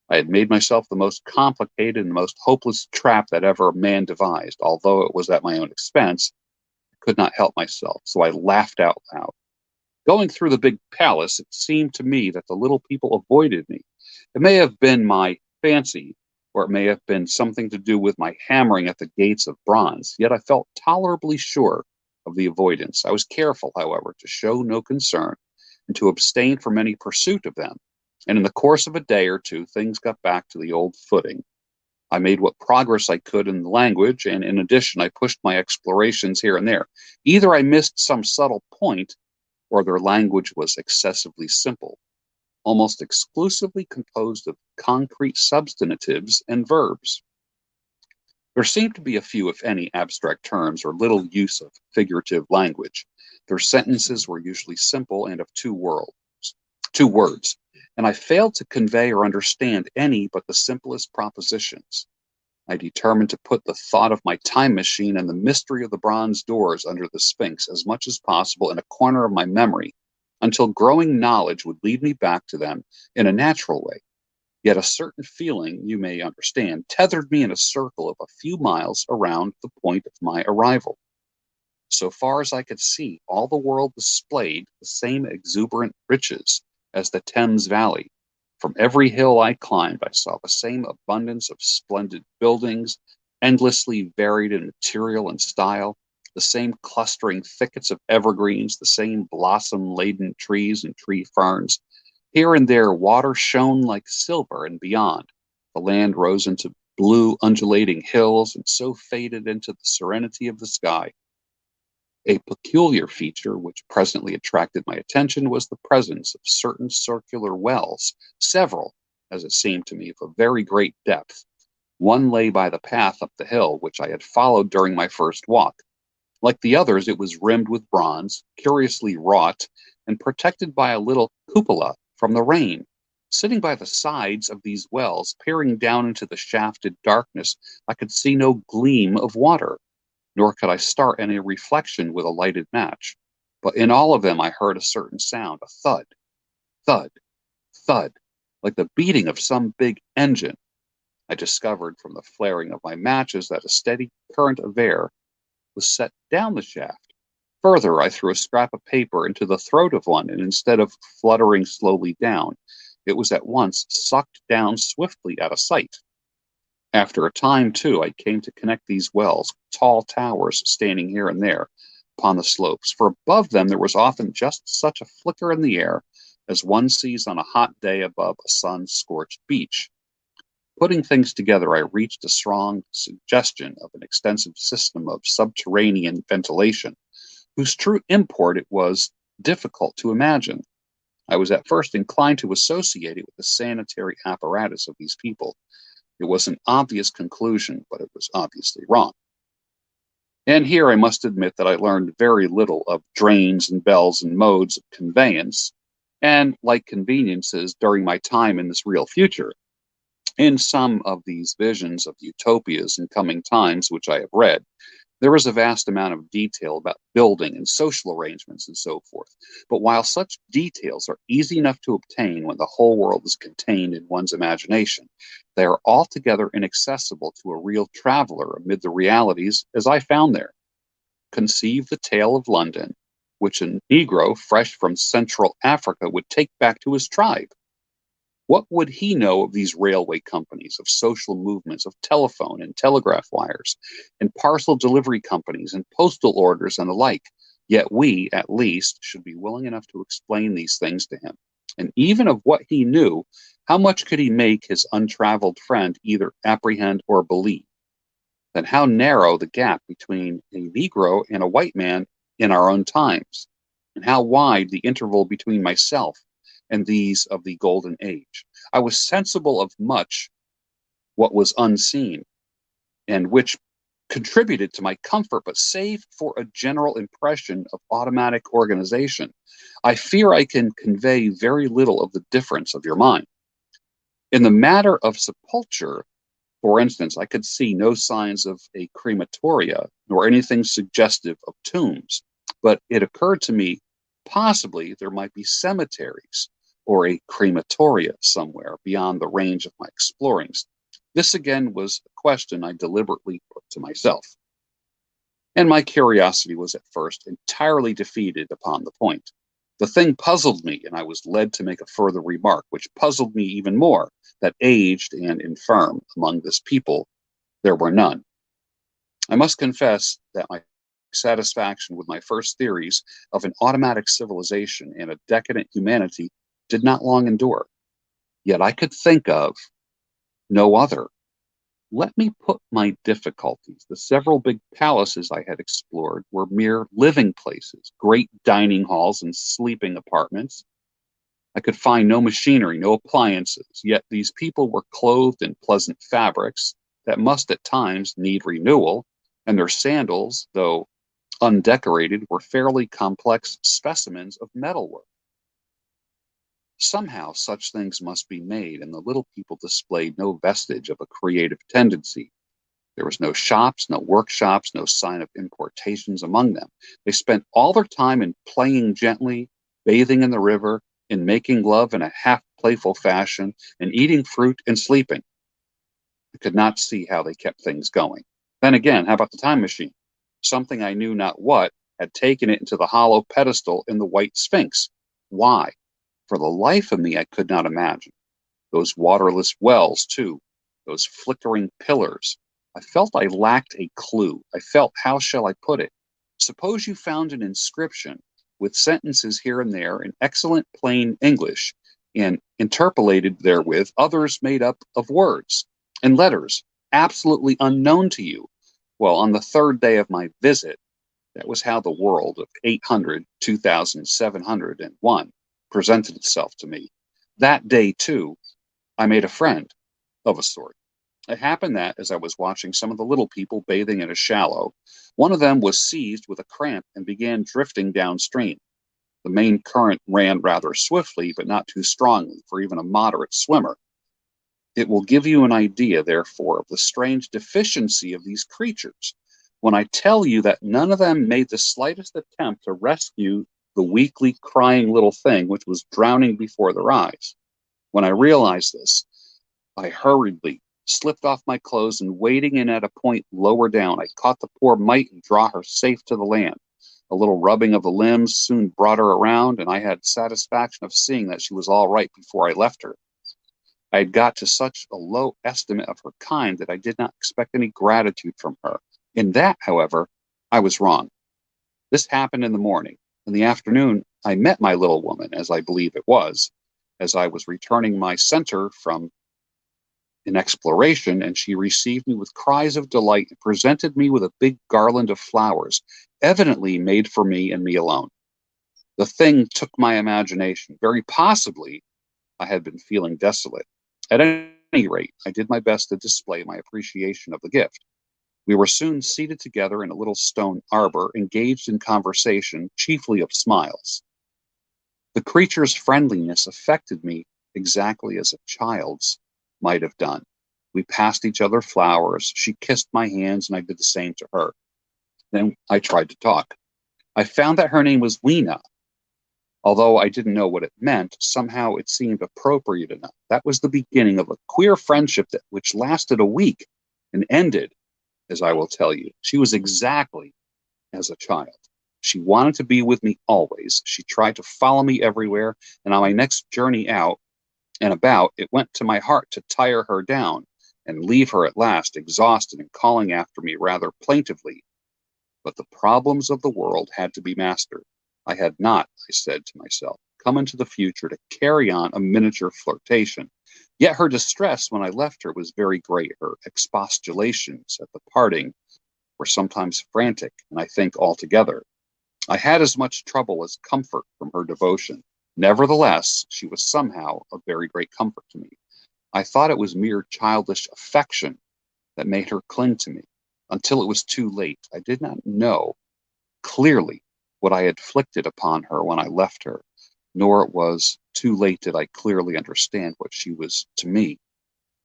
I had made myself the most complicated and most hopeless trap that ever man devised. Although it was at my own expense, I could not help myself, so I laughed out loud. Going through the big palace, it seemed to me that the little people avoided me. It may have been my fancy, or it may have been something to do with my hammering at the gates of bronze, yet I felt tolerably sure of the avoidance. I was careful, however, to show no concern and to abstain from any pursuit of them. And in the course of a day or two, things got back to the old footing. I made what progress I could in the language, and in addition, I pushed my explorations here and there. Either I missed some subtle point, or their language was excessively simple, almost exclusively composed of concrete substantives and verbs. There seemed to be a few, if any, abstract terms or little use of figurative language. Their sentences were usually simple and of two words, and I failed to convey or understand any but the simplest propositions. I determined to put the thought of my time machine and the mystery of the bronze doors under the Sphinx as much as possible in a corner of my memory, until growing knowledge would lead me back to them in a natural way. Yet a certain feeling, you may understand, tethered me in a circle of a few miles around the point of my arrival. So far as I could see, all the world displayed the same exuberant riches as the Thames Valley. From every hill I climbed, I saw the same abundance of splendid buildings, endlessly varied in material and style, the same clustering thickets of evergreens, the same blossom-laden trees and tree ferns. Here and there, water shone like silver, and beyond, the land rose into blue, undulating hills, and so faded into the serenity of the sky. A peculiar feature which presently attracted my attention was the presence of certain circular wells, several, as it seemed to me, of a very great depth. One lay by the path up the hill, which I had followed during my first walk. Like the others, it was rimmed with bronze, curiously wrought, and protected by a little cupola from the rain. Sitting by the sides of these wells, peering down into the shafted darkness, I could see no gleam of water, nor could I start any reflection with a lighted match. But in all of them I heard a certain sound, a thud, thud, thud, like the beating of some big engine. I discovered from the flaring of my matches that a steady current of air was set down the shaft. Further, I threw a scrap of paper into the throat of one, and instead of fluttering slowly down, it was at once sucked down swiftly out of sight. After a time, too, I came to connect these wells with tall towers standing here and there upon the slopes, for above them there was often just such a flicker in the air as one sees on a hot day above a sun-scorched beach. Putting things together, I reached a strong suggestion of an extensive system of subterranean ventilation, whose true import it was difficult to imagine. I was at first inclined to associate it with the sanitary apparatus of these people. It was an obvious conclusion, but it was obviously wrong. And here I must admit that I learned very little of drains and bells and modes of conveyance, and like conveniences during my time in this real future. In some of these visions of utopias and coming times which I have read, there is a vast amount of detail about building and social arrangements and so forth. But while such details are easy enough to obtain when the whole world is contained in one's imagination, they are altogether inaccessible to a real traveler amid the realities as I found there. Conceive the tale of London, which a Negro fresh from Central Africa would take back to his tribe. What would he know of these railway companies, of social movements, of telephone and telegraph wires, and parcel delivery companies, and postal orders, and the like? Yet we, at least, should be willing enough to explain these things to him. And even of what he knew, how much could he make his untraveled friend either apprehend or believe? Then how narrow the gap between a Negro and a white man in our own times, and how wide the interval between myself and these of the golden age. I was sensible of much what was unseen, and which contributed to my comfort, but save for a general impression of automatic organization, I fear I can convey very little of the difference of your mind. In the matter of sepulture, for instance, I could see no signs of a crematoria, nor anything suggestive of tombs, but it occurred to me possibly there might be cemeteries or a crematoria somewhere beyond the range of my explorings. This again was a question I deliberately put to myself, and my curiosity was at first entirely defeated upon the point. The thing puzzled me, and I was led to make a further remark, which puzzled me even more, that aged and infirm among this people there were none. I must confess that my satisfaction with my first theories of an automatic civilization and a decadent humanity did not long endure. Yet I could think of no other. Let me put my difficulties. The several big palaces I had explored were mere living places, great dining halls and sleeping apartments. I could find no machinery, no appliances, yet these people were clothed in pleasant fabrics that must at times need renewal, and their sandals, though undecorated, were fairly complex specimens of metalwork. Somehow such things must be made, and the little people displayed no vestige of a creative tendency. There was no shops, no workshops, no sign of importations among them. They spent all their time in playing gently, bathing in the river, in making love in a half playful fashion, and eating fruit and sleeping. I could not see how they kept things going. Then again, how about the time machine? Something I knew not what had taken it into the hollow pedestal in the White Sphinx. Why? For the life of me, I could not imagine. Those waterless wells, too, those flickering pillars. I felt I lacked a clue. I felt, how shall I put it? Suppose you found an inscription with sentences here and there in excellent plain English, and interpolated therewith others made up of words and letters absolutely unknown to you. Well, on the third day of my visit, that was how the world of 800, 2701 presented itself to me. That day, too, I made a friend of a sort. It happened that, as I was watching some of the little people bathing in a shallow, one of them was seized with a cramp and began drifting downstream. The main current ran rather swiftly, but not too strongly for even a moderate swimmer. It will give you an idea, therefore, of the strange deficiency of these creatures when I tell you that none of them made the slightest attempt to rescue the weakly crying little thing which was drowning before their eyes. When I realized this, I hurriedly slipped off my clothes, and wading in at a point lower down, I caught the poor mite and draw her safe to the land. A little rubbing of the limbs soon brought her around, and I had satisfaction of seeing that she was all right before I left her. I had got to such a low estimate of her kind that I did not expect any gratitude from her. In that, however, I was wrong. This happened in the morning. In the afternoon, I met my little woman, as I believe it was, as I was returning my center from an exploration, and she received me with cries of delight and presented me with a big garland of flowers, evidently made for me and me alone. The thing took my imagination. Very possibly, I had been feeling desolate. At any rate, I did my best to display my appreciation of the gift. We were soon seated together in a little stone arbor, engaged in conversation, chiefly of smiles. The creature's friendliness affected me exactly as a child's might have done. We passed each other flowers. She kissed my hands, and I did the same to her. Then I tried to talk. I found that her name was Weena. Although I didn't know what it meant, somehow it seemed appropriate enough. That was the beginning of a queer friendship which lasted a week and ended, as I will tell you. She was exactly as a child. She wanted to be with me always. She tried to follow me everywhere, and on my next journey out and about, it went to my heart to tire her down and leave her at last, exhausted and calling after me rather plaintively. But the problems of the world had to be mastered. I had not, I said to myself, come into the future to carry on a miniature flirtation. Yet her distress when I left her was very great. Her expostulations at the parting were sometimes frantic, and I think altogether. I had as much trouble as comfort from her devotion. Nevertheless, she was somehow a very great comfort to me. I thought it was mere childish affection that made her cling to me. Until it was too late, I did not know clearly what I had inflicted upon her when I left her, nor it was too late did I clearly understand what she was to me.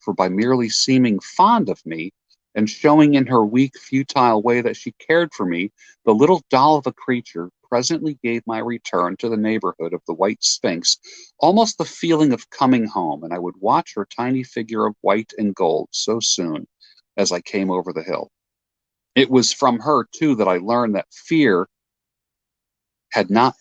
For by merely seeming fond of me, and showing in her weak, futile way that she cared for me, the little doll of a creature presently gave my return to the neighborhood of the White Sphinx almost the feeling of coming home, and I would watch her tiny figure of white and gold so soon as I came over the hill. It was from her, too, that I learned that fear had not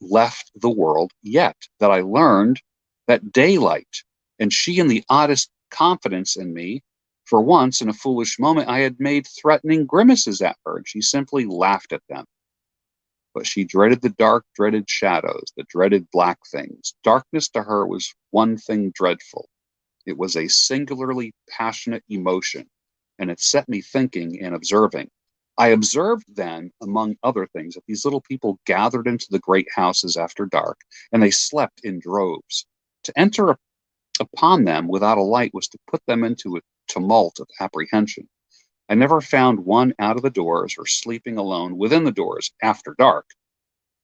left the world yet, that I learned that daylight, and she in the oddest confidence in me. For once, in a foolish moment, I had made threatening grimaces at her, and she simply laughed at them. But she dreaded the dark, dreaded shadows, the dreaded black things. Darkness to her was one thing dreadful. It was a singularly passionate emotion, and it set me thinking and observing. I observed then, among other things, that these little people gathered into the great houses after dark, and they slept in droves. To enter upon them without a light was to put them into tumult of apprehension. I never found one out of the doors or sleeping alone within the doors after dark.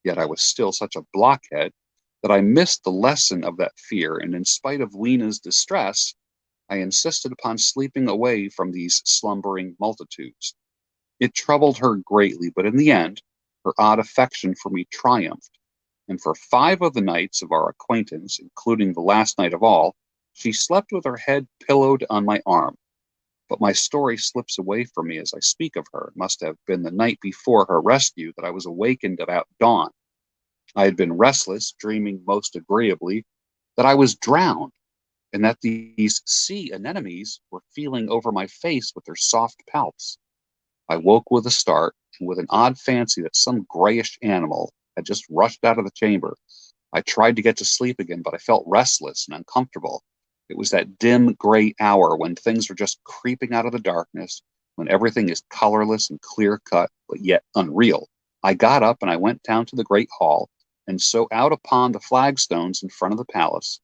Yet I was still such a blockhead that I missed the lesson of that fear, and in spite of Weena's distress, I insisted upon sleeping away from these slumbering multitudes. It troubled her greatly, but in the end, her odd affection for me triumphed, and for 5 of the nights of our acquaintance, including the last night of all, she slept with her head pillowed on my arm. But my story slips away from me as I speak of her. It must have been the night before her rescue that I was awakened about dawn. I had been restless, dreaming most agreeably that I was drowned, and that these sea anemones were feeling over my face with their soft palps. I woke with a start, and with an odd fancy that some grayish animal had just rushed out of the chamber. I tried to get to sleep again, but I felt restless and uncomfortable. It was that dim gray hour when things are just creeping out of the darkness, when everything is colorless and clear cut, but yet unreal. I got up and I went down to the great hall, and so out upon the flagstones in front of the palace.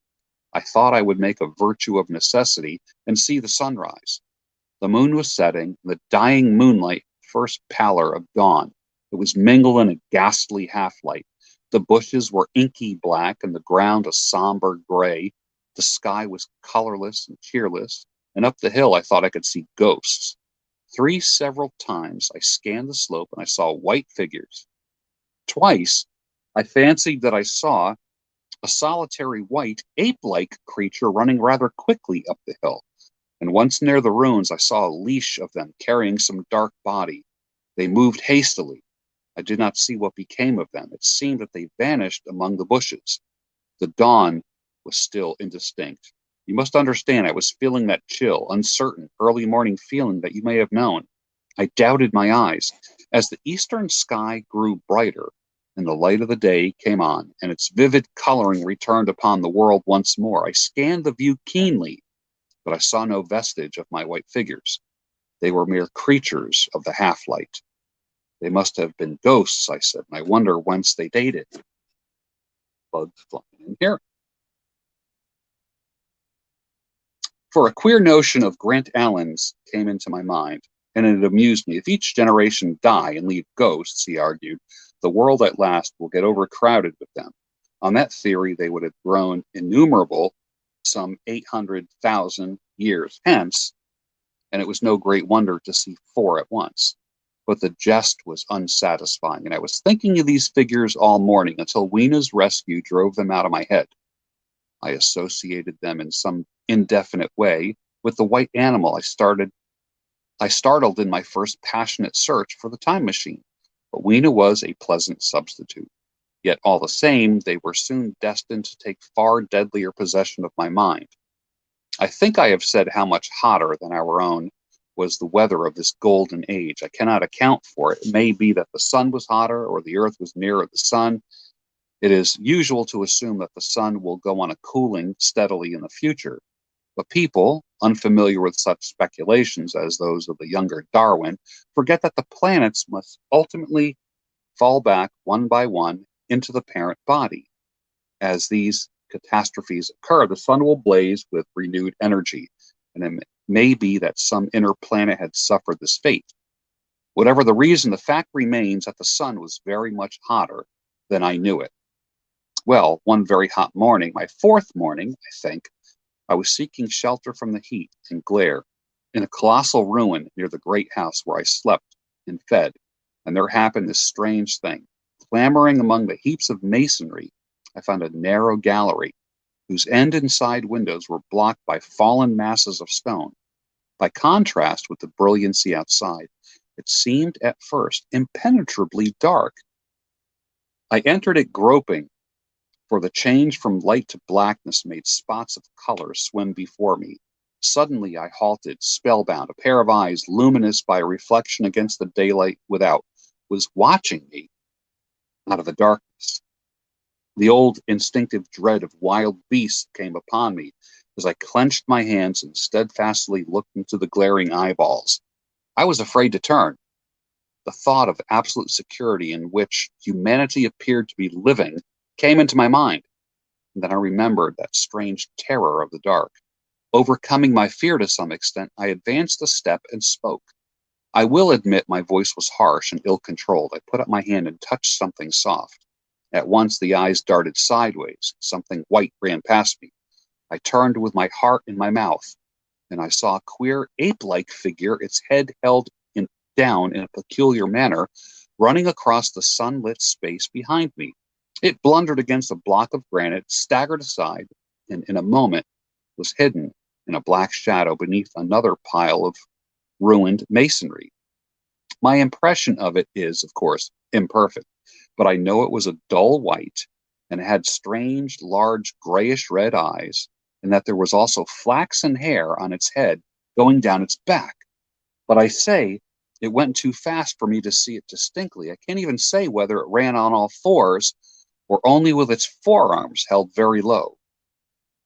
I thought I would make a virtue of necessity and see the sunrise. The moon was setting, the dying moonlight, first pallor of dawn. It was mingled in a ghastly half-light. The bushes were inky black and the ground a somber gray. The sky was colorless and cheerless, and up the hill I thought I could see ghosts. 3 several times I scanned the slope and I saw white figures. Twice I fancied that I saw a solitary white ape-like creature running rather quickly up the hill. And once near the ruins I saw a leash of them carrying some dark body. They moved hastily. I did not see what became of them. It seemed that they vanished among the bushes. The dawn was still indistinct. You must understand I was feeling that chill, uncertain, early morning feeling that you may have known. I doubted my eyes. As the eastern sky grew brighter and the light of the day came on, and its vivid coloring returned upon the world once more, I scanned the view keenly, but I saw no vestige of my white figures. They were mere creatures of the half-light. They must have been ghosts, I said, and I wonder whence they dated. Bugs flying in here. For a queer notion of Grant Allen's came into my mind, and it amused me. If each generation die and leave ghosts, he argued, the world at last will get overcrowded with them. On that theory, they would have grown innumerable some 800,000 years hence, and it was no great wonder to see 4 at once. But the jest was unsatisfying, and I was thinking of these figures all morning until Weena's rescue drove them out of my head. I associated them in some indefinite way with the white animal I startled in my first passionate search for the time machine. But Weena was a pleasant substitute. Yet all the same, they were soon destined to take far deadlier possession of my mind. I think I have said how much hotter than our own was the weather of this golden age. I cannot account for it. It may be that the sun was hotter or the earth was nearer the sun. It is usual to assume that the sun will go on a cooling steadily in the future. But people, unfamiliar with such speculations as those of the younger Darwin, forget that the planets must ultimately fall back one by one into the parent body. As these catastrophes occur, the sun will blaze with renewed energy, and it may be that some inner planet had suffered this fate. Whatever the reason, the fact remains that the sun was very much hotter than I knew it. Well, one very hot morning, my 4th morning, I think, I was seeking shelter from the heat and glare in a colossal ruin near the great house where I slept and fed, and there happened this strange thing. Clambering among the heaps of masonry, I found a narrow gallery whose end and side windows were blocked by fallen masses of stone. By contrast with the brilliancy outside, it seemed at first impenetrably dark. I entered it groping, for the change from light to blackness made spots of color swim before me. Suddenly I halted, spellbound. A pair of eyes, luminous by reflection against the daylight without, was watching me out of the darkness. The old instinctive dread of wild beasts came upon me as I clenched my hands and steadfastly looked into the glaring eyeballs. I was afraid to turn. The thought of absolute security in which humanity appeared to be living came into my mind, and then I remembered that strange terror of the dark. Overcoming my fear to some extent, I advanced a step and spoke. I will admit my voice was harsh and ill-controlled. I put up my hand and touched something soft. At once the eyes darted sideways. Something white ran past me. I turned with my heart in my mouth, and I saw a queer ape-like figure, its head held down in a peculiar manner, running across the sunlit space behind me. It blundered against a block of granite, staggered aside, and in a moment was hidden in a black shadow beneath another pile of ruined masonry. My impression of it is, of course, imperfect, but I know it was a dull white and had strange, large, grayish red eyes, and that there was also flaxen hair on its head going down its back. But I say it went too fast for me to see it distinctly. I can't even say whether it ran on all fours or only with its forearms held very low.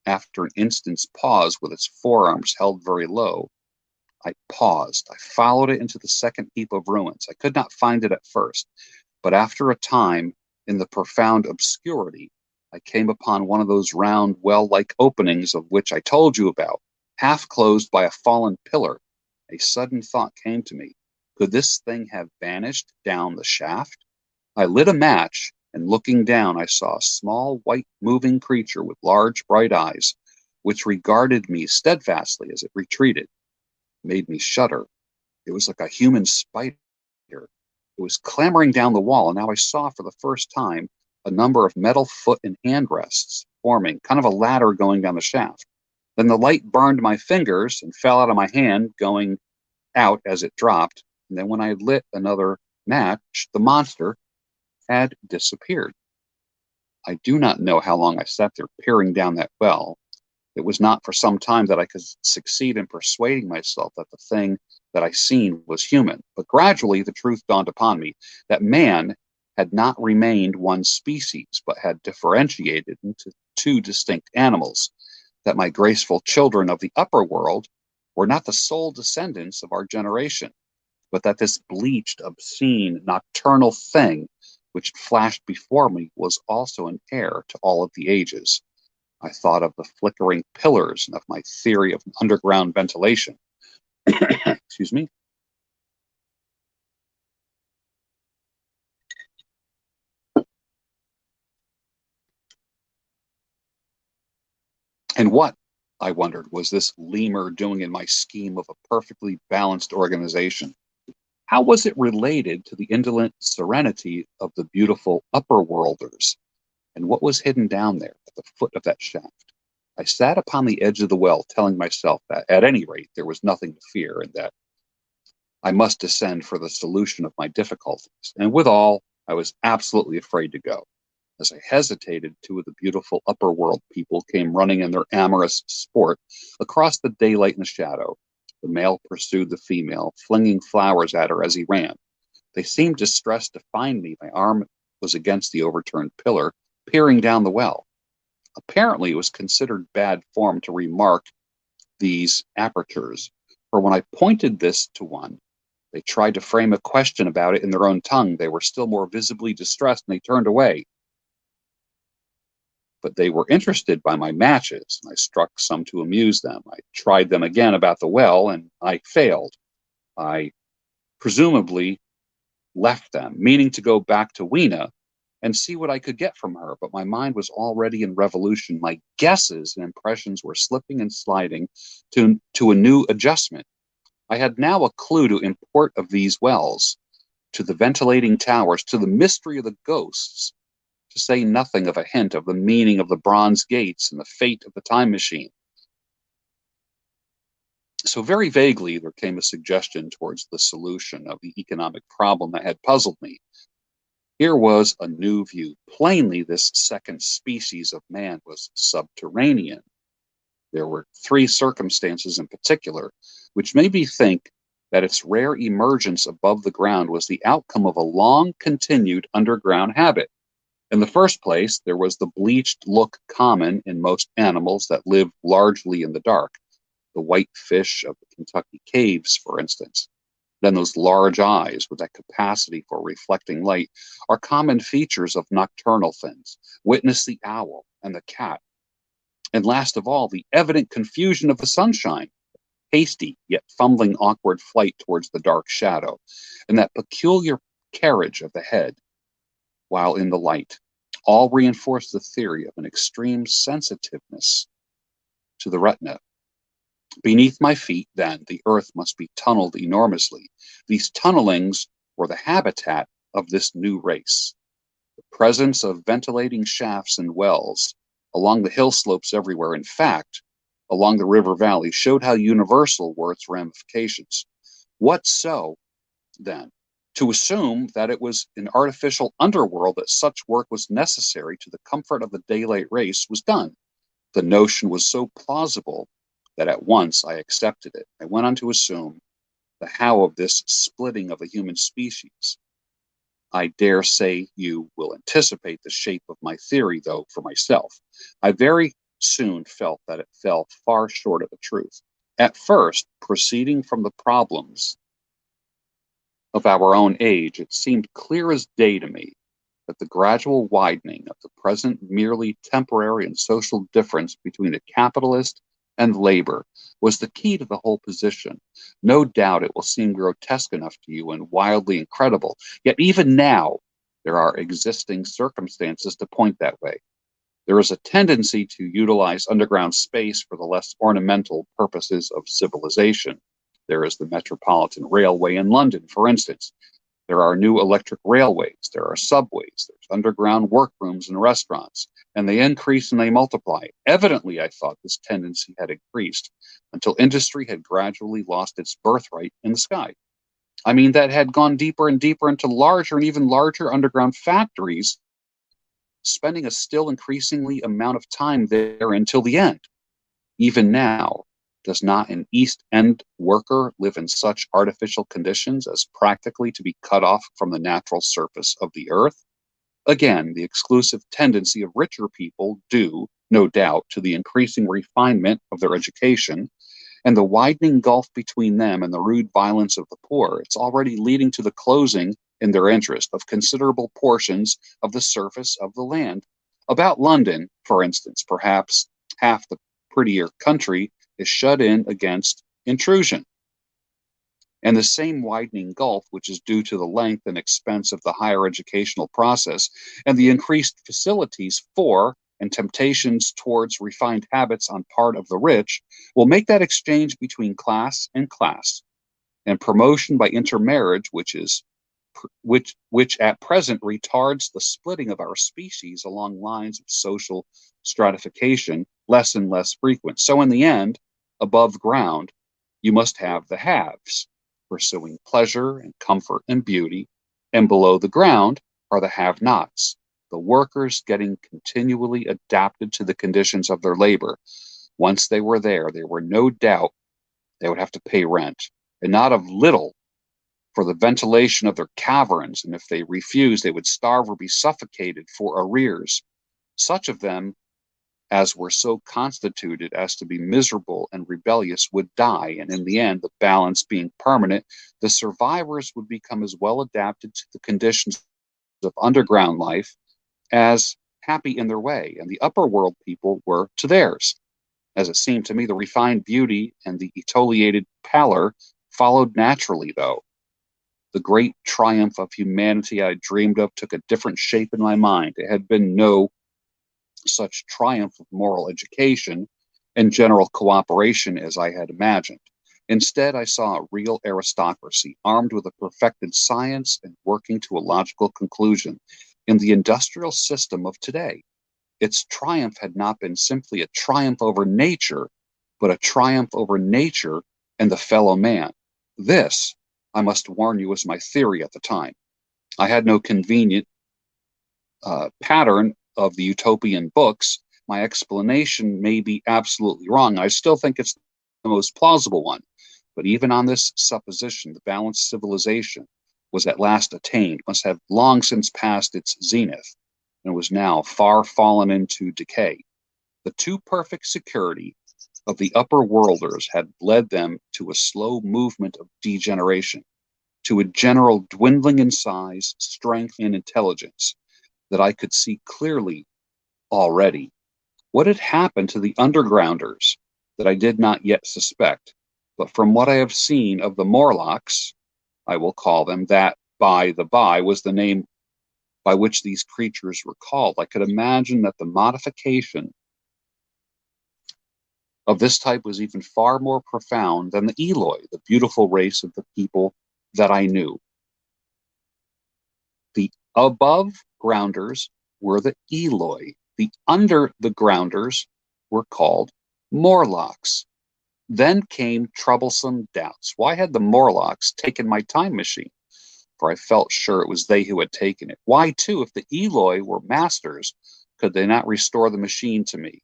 After an instant's pause with its forearms held very low, I paused. I followed it into the second heap of ruins. I could not find it at first, but after a time, in the profound obscurity, I came upon one of those round, well-like openings of which I told you about, half closed by a fallen pillar. A sudden thought came to me. Could this thing have vanished down the shaft? I lit a match, and looking down, I saw a small, white, moving creature with large, bright eyes, which regarded me steadfastly as it retreated. It made me shudder. It was like a human spider. It was clambering down the wall, and now I saw for the first time a number of metal foot and hand rests forming, kind of a ladder going down the shaft. Then the light burned my fingers and fell out of my hand, going out as it dropped. And then when I had lit another match, the monster had disappeared. I do not know how long I sat there peering down that well. It was not for some time that I could succeed in persuading myself that the thing that I seen was human. But gradually the truth dawned upon me that man had not remained one species, but had differentiated into two distinct animals, that my graceful children of the upper world were not the sole descendants of our generation, but that this bleached, obscene, nocturnal thing which flashed before me was also an heir to all of the ages. I thought of the flickering pillars and of my theory of underground ventilation. Excuse me. And what, I wondered, was this lemur doing in my scheme of a perfectly balanced organization? How was it related to the indolent serenity of the beautiful upper worlders? And what was hidden down there at the foot of that shaft? I sat upon the edge of the well, telling myself that, at any rate, there was nothing to fear, and that I must descend for the solution of my difficulties. And withal, I was absolutely afraid to go. As I hesitated, two of the beautiful upper world people came running in their amorous sport across the daylight and the shadow. The male pursued the female, flinging flowers at her as he ran. They seemed distressed to find me. My arm was against the overturned pillar, peering down the well. Apparently, it was considered bad form to remark these apertures, for when I pointed this to one, they tried to frame a question about it in their own tongue. They were still more visibly distressed, and they turned away. But they were interested by my matches, and I struck some to amuse them. I tried them again about the well, and I failed. I presumably left them, meaning to go back to Weena and see what I could get from her, but my mind was already in revolution. My guesses and impressions were slipping and sliding to a new adjustment. I had now a clue to import of these wells, to the ventilating towers, to the mystery of the ghosts, to say nothing of a hint of the meaning of the bronze gates and the fate of the time machine. So very vaguely, there came a suggestion towards the solution of the economic problem that had puzzled me. Here was a new view. Plainly, this second species of man was subterranean. There were three circumstances in particular which made me think that its rare emergence above the ground was the outcome of a long continued underground habit. In the first place, there was the bleached look common in most animals that live largely in the dark, the white fish of the Kentucky caves, for instance. Then those large eyes with that capacity for reflecting light are common features of nocturnal things. Witness the owl and the cat. And last of all, the evident confusion of the sunshine, hasty yet fumbling awkward flight towards the dark shadow, and that peculiar carriage of the head while in the light, all reinforce the theory of an extreme sensitiveness to the retina. Beneath my feet, then, the earth must be tunneled enormously. These tunnelings were the habitat of this new race. The presence of ventilating shafts and wells along the hill slopes everywhere, in fact, along the river valley, showed how universal were its ramifications. What so, then? To assume that it was an artificial underworld, that such work was necessary to the comfort of the daylight race, was done. The notion was so plausible that at once I accepted it. I went on to assume the how of this splitting of the human species. I dare say you will anticipate the shape of my theory, though, for myself. I very soon felt that it fell far short of the truth. At first, proceeding from the problems of our own age, it seemed clear as day to me that the gradual widening of the present merely temporary and social difference between the capitalist and labor was the key to the whole position. No doubt it will seem grotesque enough to you and wildly incredible, yet even now there are existing circumstances to point that way. There is a tendency to utilize underground space for the less ornamental purposes of civilization. There is the Metropolitan Railway in London, for instance. There are new electric railways, there are subways, there's underground workrooms and restaurants, and they increase and they multiply. Evidently, I thought this tendency had increased until industry had gradually lost its birthright in the sky. I mean, that had gone deeper and deeper into larger and even larger underground factories, spending a still increasingly amount of time there until the end. Even now, does not an East End worker live in such artificial conditions as practically to be cut off from the natural surface of the earth? Again, the exclusive tendency of richer people, due, no doubt, to the increasing refinement of their education and the widening gulf between them and the rude violence of the poor, it's already leading to the closing, in their interest, of considerable portions of the surface of the land. About London, for instance, perhaps half the prettier country is shut in against intrusion. And the same widening gulf, which is due to the length and expense of the higher educational process and the increased facilities for and temptations towards refined habits on part of the rich, will make that exchange between class and class and promotion by intermarriage, which at present retards the splitting of our species along lines of social stratification, less and less frequent. So in the end, above ground, you must have the haves, pursuing pleasure and comfort and beauty, and below the ground are the have-nots, the workers getting continually adapted to the conditions of their labor. Once they were there were no doubt they would have to pay rent, and not of little, for the ventilation of their caverns, and if they refused, they would starve or be suffocated for arrears. Such of them as were so constituted as to be miserable and rebellious would die, and in the end, the balance being permanent, the survivors would become as well adapted to the conditions of underground life as happy in their way, and the upper world people were to theirs. As it seemed to me, the refined beauty and the etiolated pallor followed naturally, though. The great triumph of humanity I dreamed of took a different shape in my mind. It had been no such triumph of moral education and general cooperation as I had imagined. Instead, I saw a real aristocracy, armed with a perfected science and working to a logical conclusion in the industrial system of today. Its triumph had not been simply a triumph over nature, but a triumph over nature and the fellow man. This, I must warn you, was my theory at the time. I had no convenient pattern of the utopian books. My explanation may be absolutely wrong. I still think it's the most plausible one. But even on this supposition, the balanced civilization was at last attained, must have long since passed its zenith, and was now far fallen into decay. The too perfect security of the upper worlders had led them to a slow movement of degeneration, to a general dwindling in size, strength, and intelligence that I could see clearly already. What had happened to the undergrounders that I did not yet suspect? But from what I have seen of the Morlocks, I will call them that, by the by, was the name by which these creatures were called. I could imagine that the modification of this type was even far more profound than the Eloi, the beautiful race of the people that I knew. The above grounders were the Eloi. The under the grounders were called Morlocks. Then came troublesome doubts. Why had the Morlocks taken my time machine? For I felt sure it was they who had taken it. Why, too, if the Eloi were masters, could they not restore the machine to me?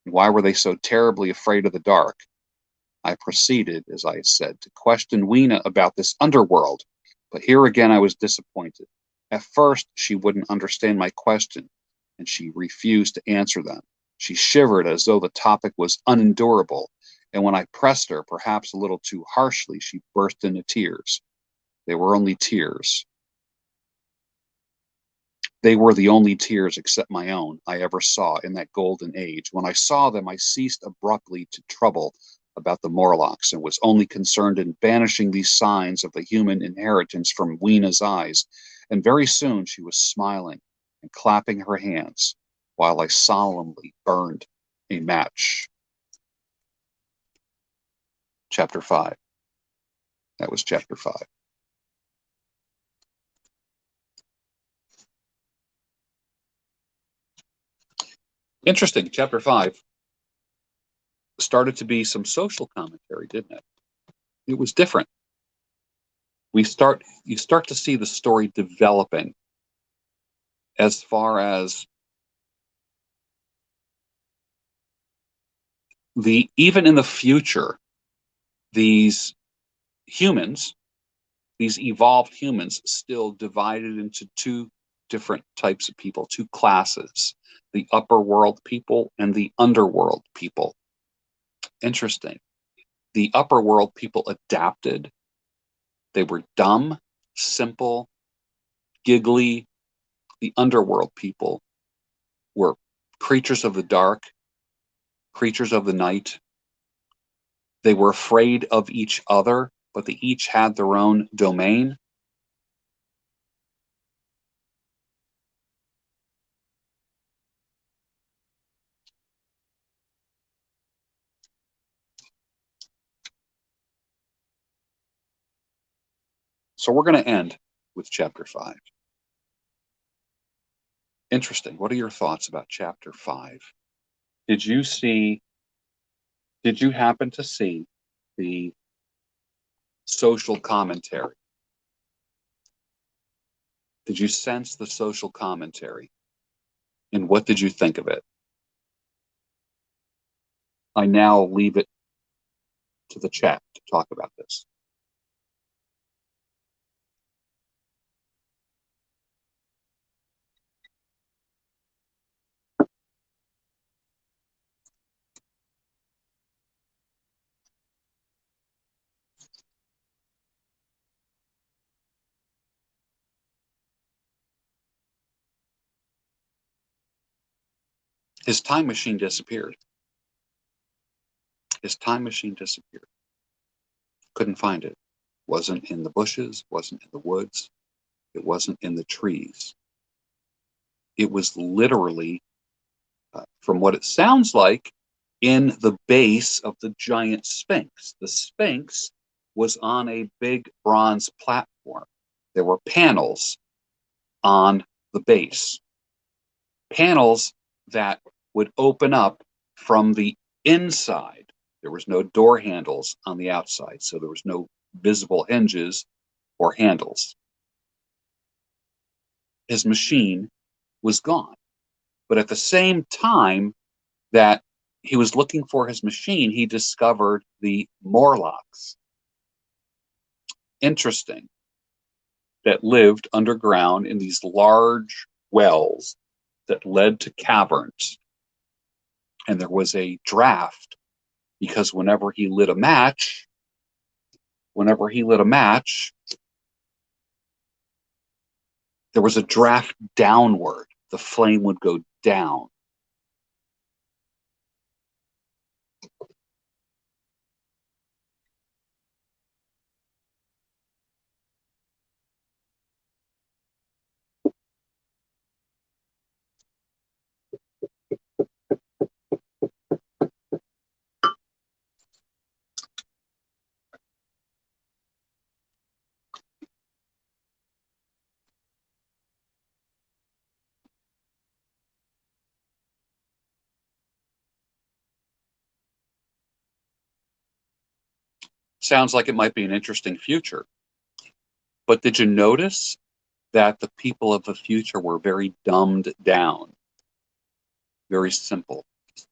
And why were they so terribly afraid of the dark? I proceeded, as I said, to question Weena about this underworld, but here again I was disappointed. At first, she wouldn't understand my question, and she refused to answer them. She shivered as though the topic was unendurable, and when I pressed her, perhaps a little too harshly, she burst into tears. They were only tears. They were the only tears, except my own, I ever saw in that golden age. When I saw them, I ceased abruptly to trouble about the Morlocks and was only concerned in banishing these signs of the human inheritance from Weena's eyes. And very soon she was smiling and clapping her hands while I solemnly burned a match. Chapter 5. That was chapter 5. Interesting. Chapter 5 started to be some social commentary, didn't it? It was different. You start to see the story developing as far as even in the future, these humans, these evolved humans, still divided into two different types of people, two classes: the upper world people and the underworld people. Interesting. The upper world people adapted. They were dumb, simple, giggly. The underworld people were creatures of the dark, creatures of the night. They were afraid of each other, but they each had their own domain. So we're going to end with chapter 5. Interesting. What are your thoughts about chapter 5? Did you happen to see the social commentary? Did you sense the social commentary? And what did you think of it? I now leave it to the chat to talk about this. His time machine disappeared. His time machine disappeared. Couldn't find it. Wasn't in the bushes, wasn't in the woods, it wasn't in the trees. It was literally, from what it sounds like, in the base of the giant Sphinx. The Sphinx was on a big bronze platform. There were panels on the base, panels that would open up from the inside. There was no door handles on the outside, so there was no visible hinges or handles. His machine was gone. But at the same time that he was looking for his machine, he discovered the Morlocks. Interesting. That lived underground in these large wells that led to caverns. And there was a draft because whenever he lit a match, there was a draft downward. The flame would go down. Sounds like it might be an interesting future. But did you notice that the people of the future were very dumbed down, very simple,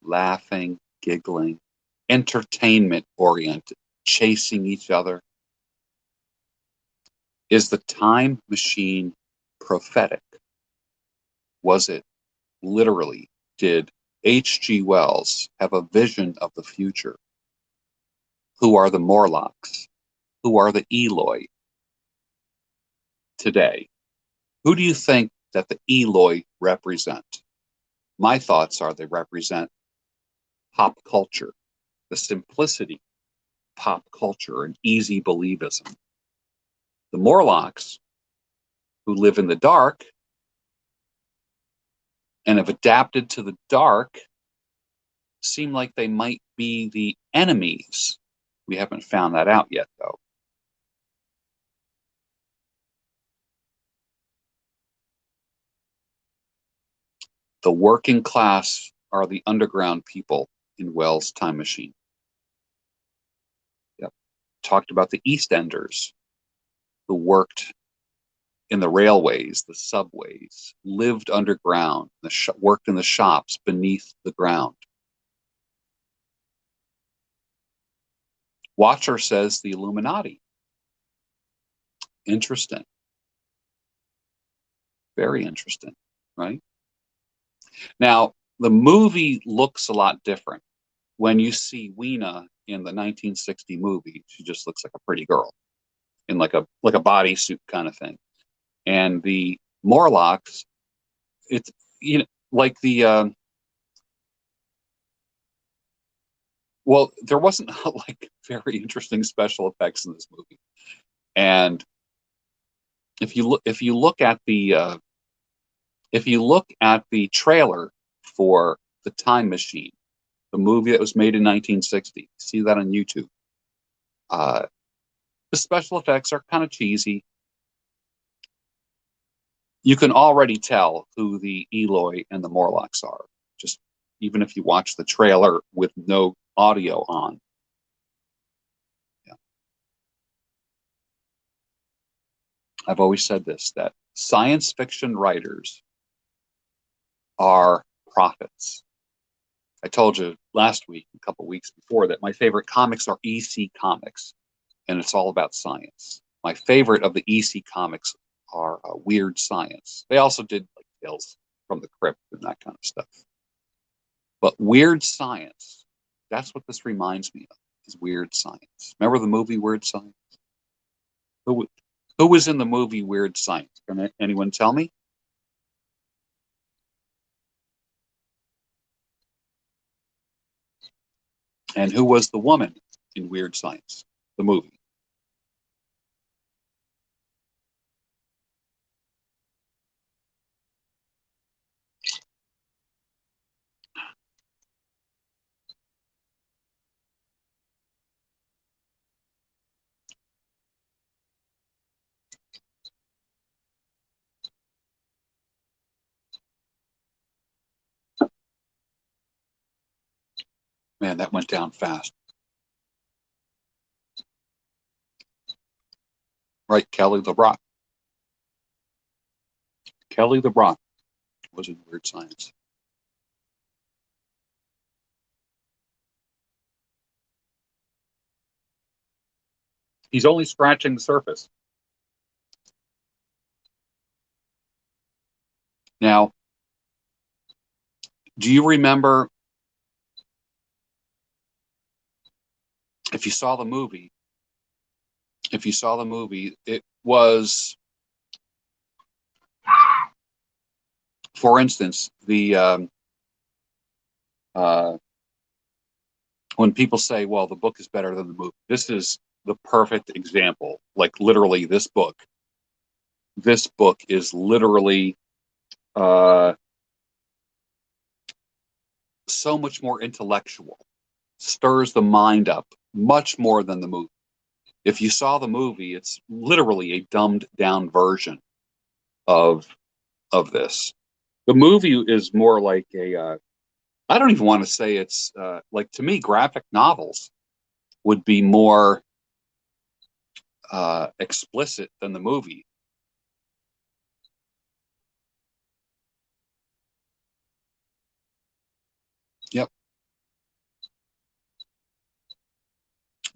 laughing, giggling, entertainment oriented, chasing each other? Is the time machine prophetic? Was it literally? Did H.G. Wells have a vision of the future? Who are the Morlocks? Who are the Eloi today? Who do you think that the Eloi represent? My thoughts are they represent pop culture, the simplicity of pop culture and easy believism. The Morlocks, who live in the dark and have adapted to the dark, seem like they might be the enemies. We haven't found that out yet, though. The working class are the underground people in Wells' time machine. Yep. Talked about the East Enders who worked in the railways, the subways, lived underground, worked in the shops beneath the ground. Watcher says the Illuminati. Interesting. Very interesting, right? Now, the movie looks a lot different. When you see Weena in the 1960 movie, she just looks like a pretty girl in like a bodysuit kind of thing. And the Morlocks, it's like the well, there wasn't like very interesting special effects in this movie. And if you look at the trailer for The Time Machine, the movie that was made in 1960, see that on YouTube. The special effects are kind of cheesy. You can already tell who the Eloi and the Morlocks are, just even if you watch the trailer with no audio on. Yeah. I've always said this, that science fiction writers are prophets. I told you last week, a couple weeks before, that my favorite comics are EC comics, and it's all about science. My favorite of the EC comics are Weird Science. They also did like Tales from the Crypt and that kind of stuff. But Weird Science, that's what this reminds me of, is Weird Science. Remember the movie Weird Science? Who was in the movie Weird Science? Can anyone tell me? And who was the woman in Weird Science, the movie? Man, that went down fast. Right, Kelly LeBrock. Kelly LeBrock was in Weird Science. He's only scratching the surface. Now, do you remember, if you saw the movie, it was, for instance, the when people say, well, the book is better than the movie, this is the perfect example. Like literally, this book is literally uh, so much more intellectual, stirs the mind up much more than the movie. If you saw the movie, it's literally a dumbed down version of this. The movie is more like I don't even want to say it's like, to me, graphic novels would be more explicit than the movie. Yep.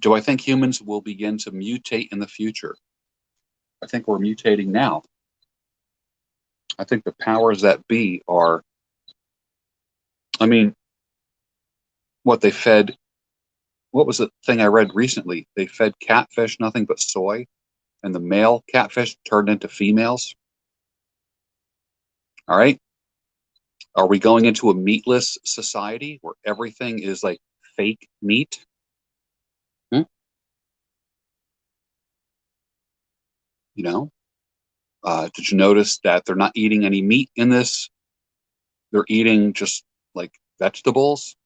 Do I think humans will begin to mutate in the future? I think we're mutating now. I think the powers that be are, I mean, what they fed, what was the thing I read recently? They fed catfish nothing but soy, and the male catfish turned into females. All right. Are we going into a meatless society where everything is like fake meat? Hmm? You know, did you notice that they're not eating any meat in this? They're eating just like vegetables,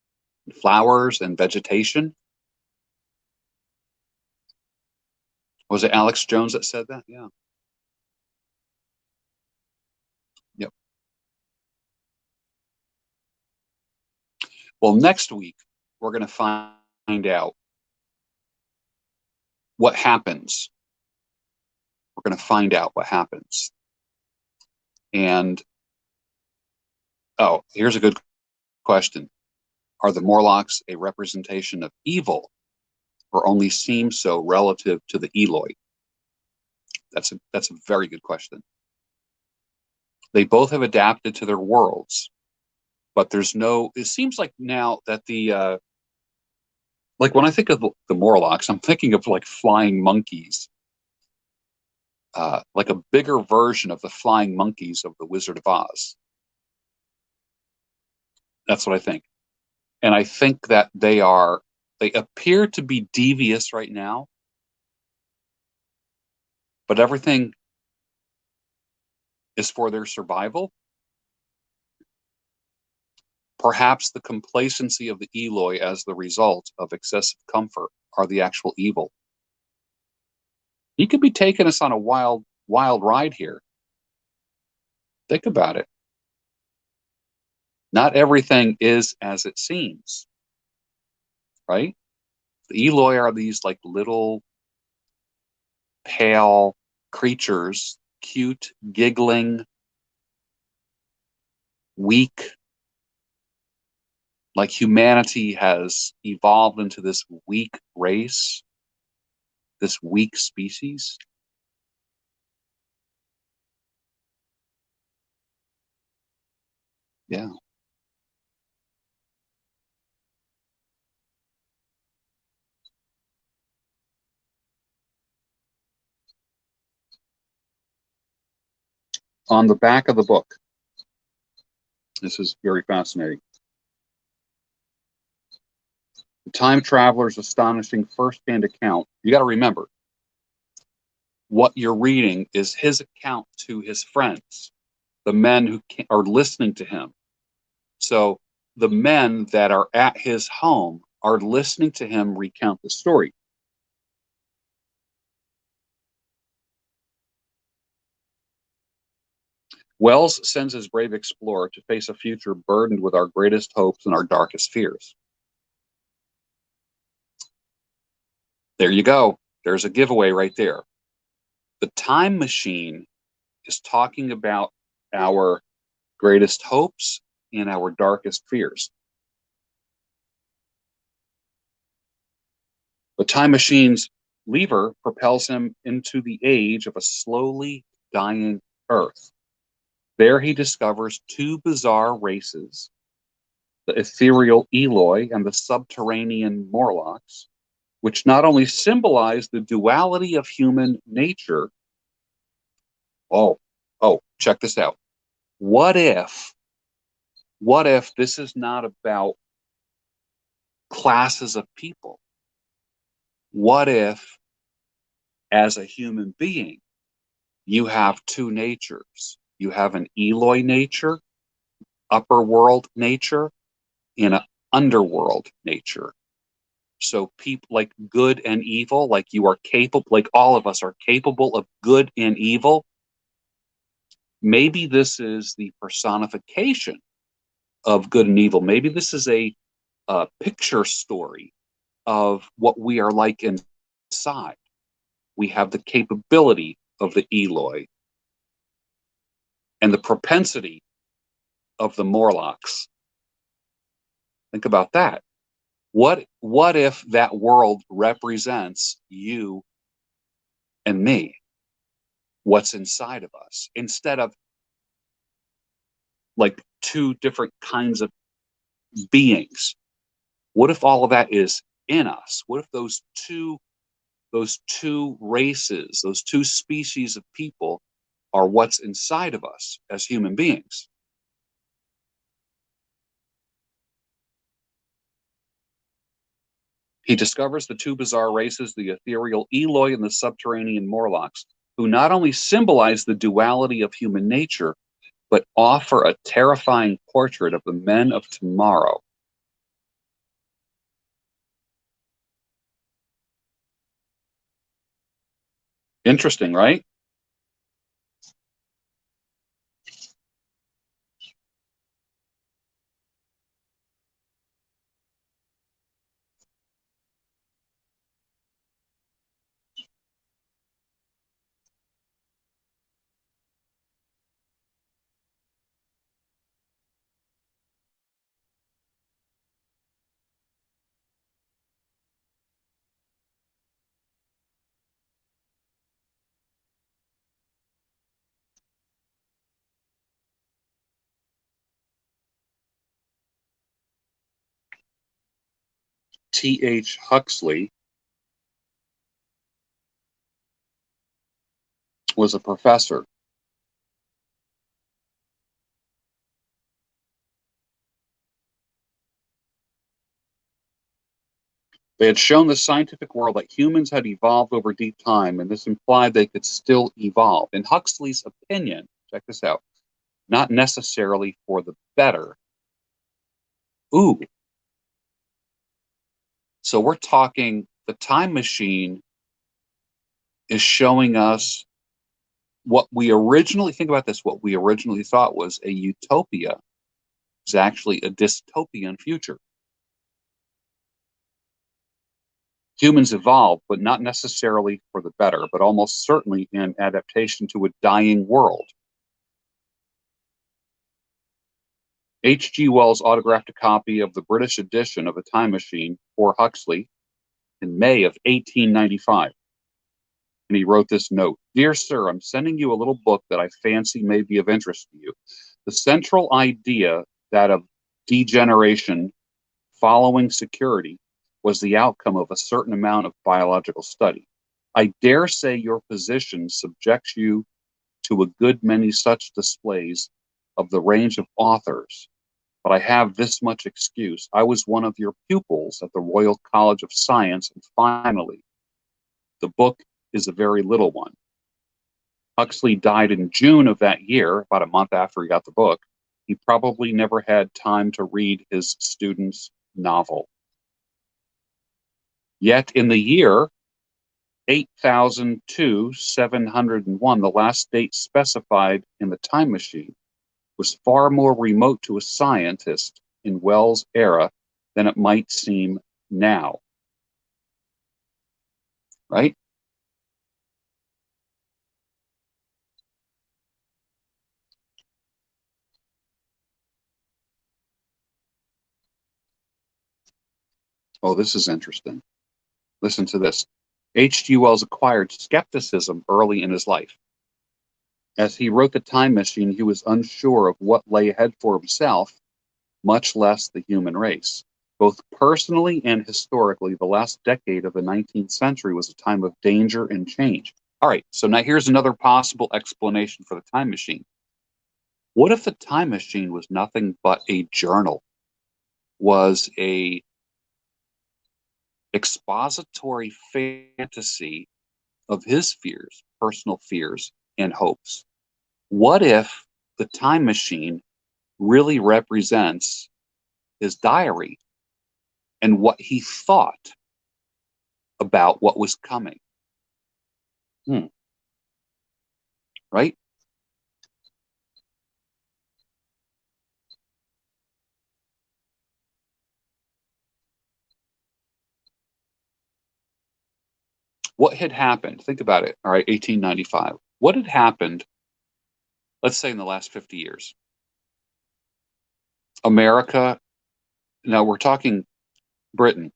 flowers, and vegetation. Was it Alex Jones that said that? Yeah. Yep. Well, next week, we're going to find out what happens. We're going to find out what happens. And, oh, here's a good question. Are the Morlocks a representation of evil, or only seem so relative to the Eloi? That's a very good question. They both have adapted to their worlds, but there's no. It seems like now that like when I think of the Morlocks, I'm thinking of like flying monkeys, like a bigger version of the flying monkeys of the Wizard of Oz. That's what I think, and I think that they appear to be devious right now, but everything is for their survival. Perhaps the complacency of the Eloi as the result of excessive comfort are the actual evil. He could be taking us on a wild, wild ride here. Think about it. Not everything is as it seems, right? The Eloi are these like little pale creatures, cute, giggling, weak. Like humanity has evolved into this weak race, this weak species. Yeah. On the back of the book, this is very fascinating. The time traveler's astonishing firsthand account. You got to remember, what you're reading is his account to his friends, the men who are listening to him. So the men that are at his home are listening to him recount the story. Wells sends his brave explorer to face a future burdened with our greatest hopes and our darkest fears. There you go. There's a giveaway right there. The time machine is talking about our greatest hopes and our darkest fears. The time machine's lever propels him into the age of a slowly dying Earth. There he discovers two bizarre races, the ethereal Eloi and the subterranean Morlocks, which not only symbolize the duality of human nature. Oh, check this out. What if, what if this is not about classes of people? What if, as a human being, you have two natures? You have an Eloi nature, upper world nature, and an underworld nature. So people like good and evil, like you are capable, like all of us are capable of good and evil. Maybe this is the personification of good and evil. Maybe this is a picture story of what we are like inside. we have the capability of the Eloi and the propensity of the Morlocks. Think about that. What if that world represents you and me? What's inside of us, instead of like two different kinds of beings? What if all of that is in us? What if those two races, those two species of people are what's inside of us as human beings? He discovers the two bizarre races, the ethereal Eloi and the subterranean Morlocks, who not only symbolize the duality of human nature, but offer a terrifying portrait of the men of tomorrow. Interesting, right? T.H. Huxley was a professor. They had shown the scientific world that humans had evolved over deep time, and this implied they could still evolve. In Huxley's opinion, check this out, not necessarily for the better. Ooh, so we're talking the time machine is showing us what we originally, think about this, what we originally thought was a utopia is actually a dystopian future. Humans evolved, but not necessarily for the better, but almost certainly in adaptation to a dying world. H.G. Wells autographed a copy of the British edition of A Time Machine for Huxley in May of 1895. And he wrote this note: "Dear Sir, I'm sending you a little book that I fancy may be of interest to you. The central idea, that of degeneration following security, was the outcome of a certain amount of biological study. I dare say your position subjects you to a good many such displays of the range of authors, but I have this much excuse. I was one of your pupils at the Royal College of Science, and finally, the book is a very little one." Huxley died in June of that year, about a month after he got the book. He probably never had time to read his student's novel. Yet in the year 8002-701, the last date specified in the time machine, was far more remote to a scientist in Wells' era than it might seem now. Right? Oh, this is interesting. Listen to this. H.G. Wells acquired skepticism early in his life. As he wrote The Time Machine, he was unsure of what lay ahead for himself, much less the human race. Both personally and historically, the last decade of the 19th century was a time of danger and change. All right, so now here's another possible explanation for the time machine. What if the time machine was nothing but a journal, was a expository fantasy of his fears, personal fears and hopes? What if the time machine really represents his diary and what he thought about what was coming? Hmm, right? What had happened? Think about it. All right, 1895. What had happened, let's say in the last 50 years? America, now we're talking Britain.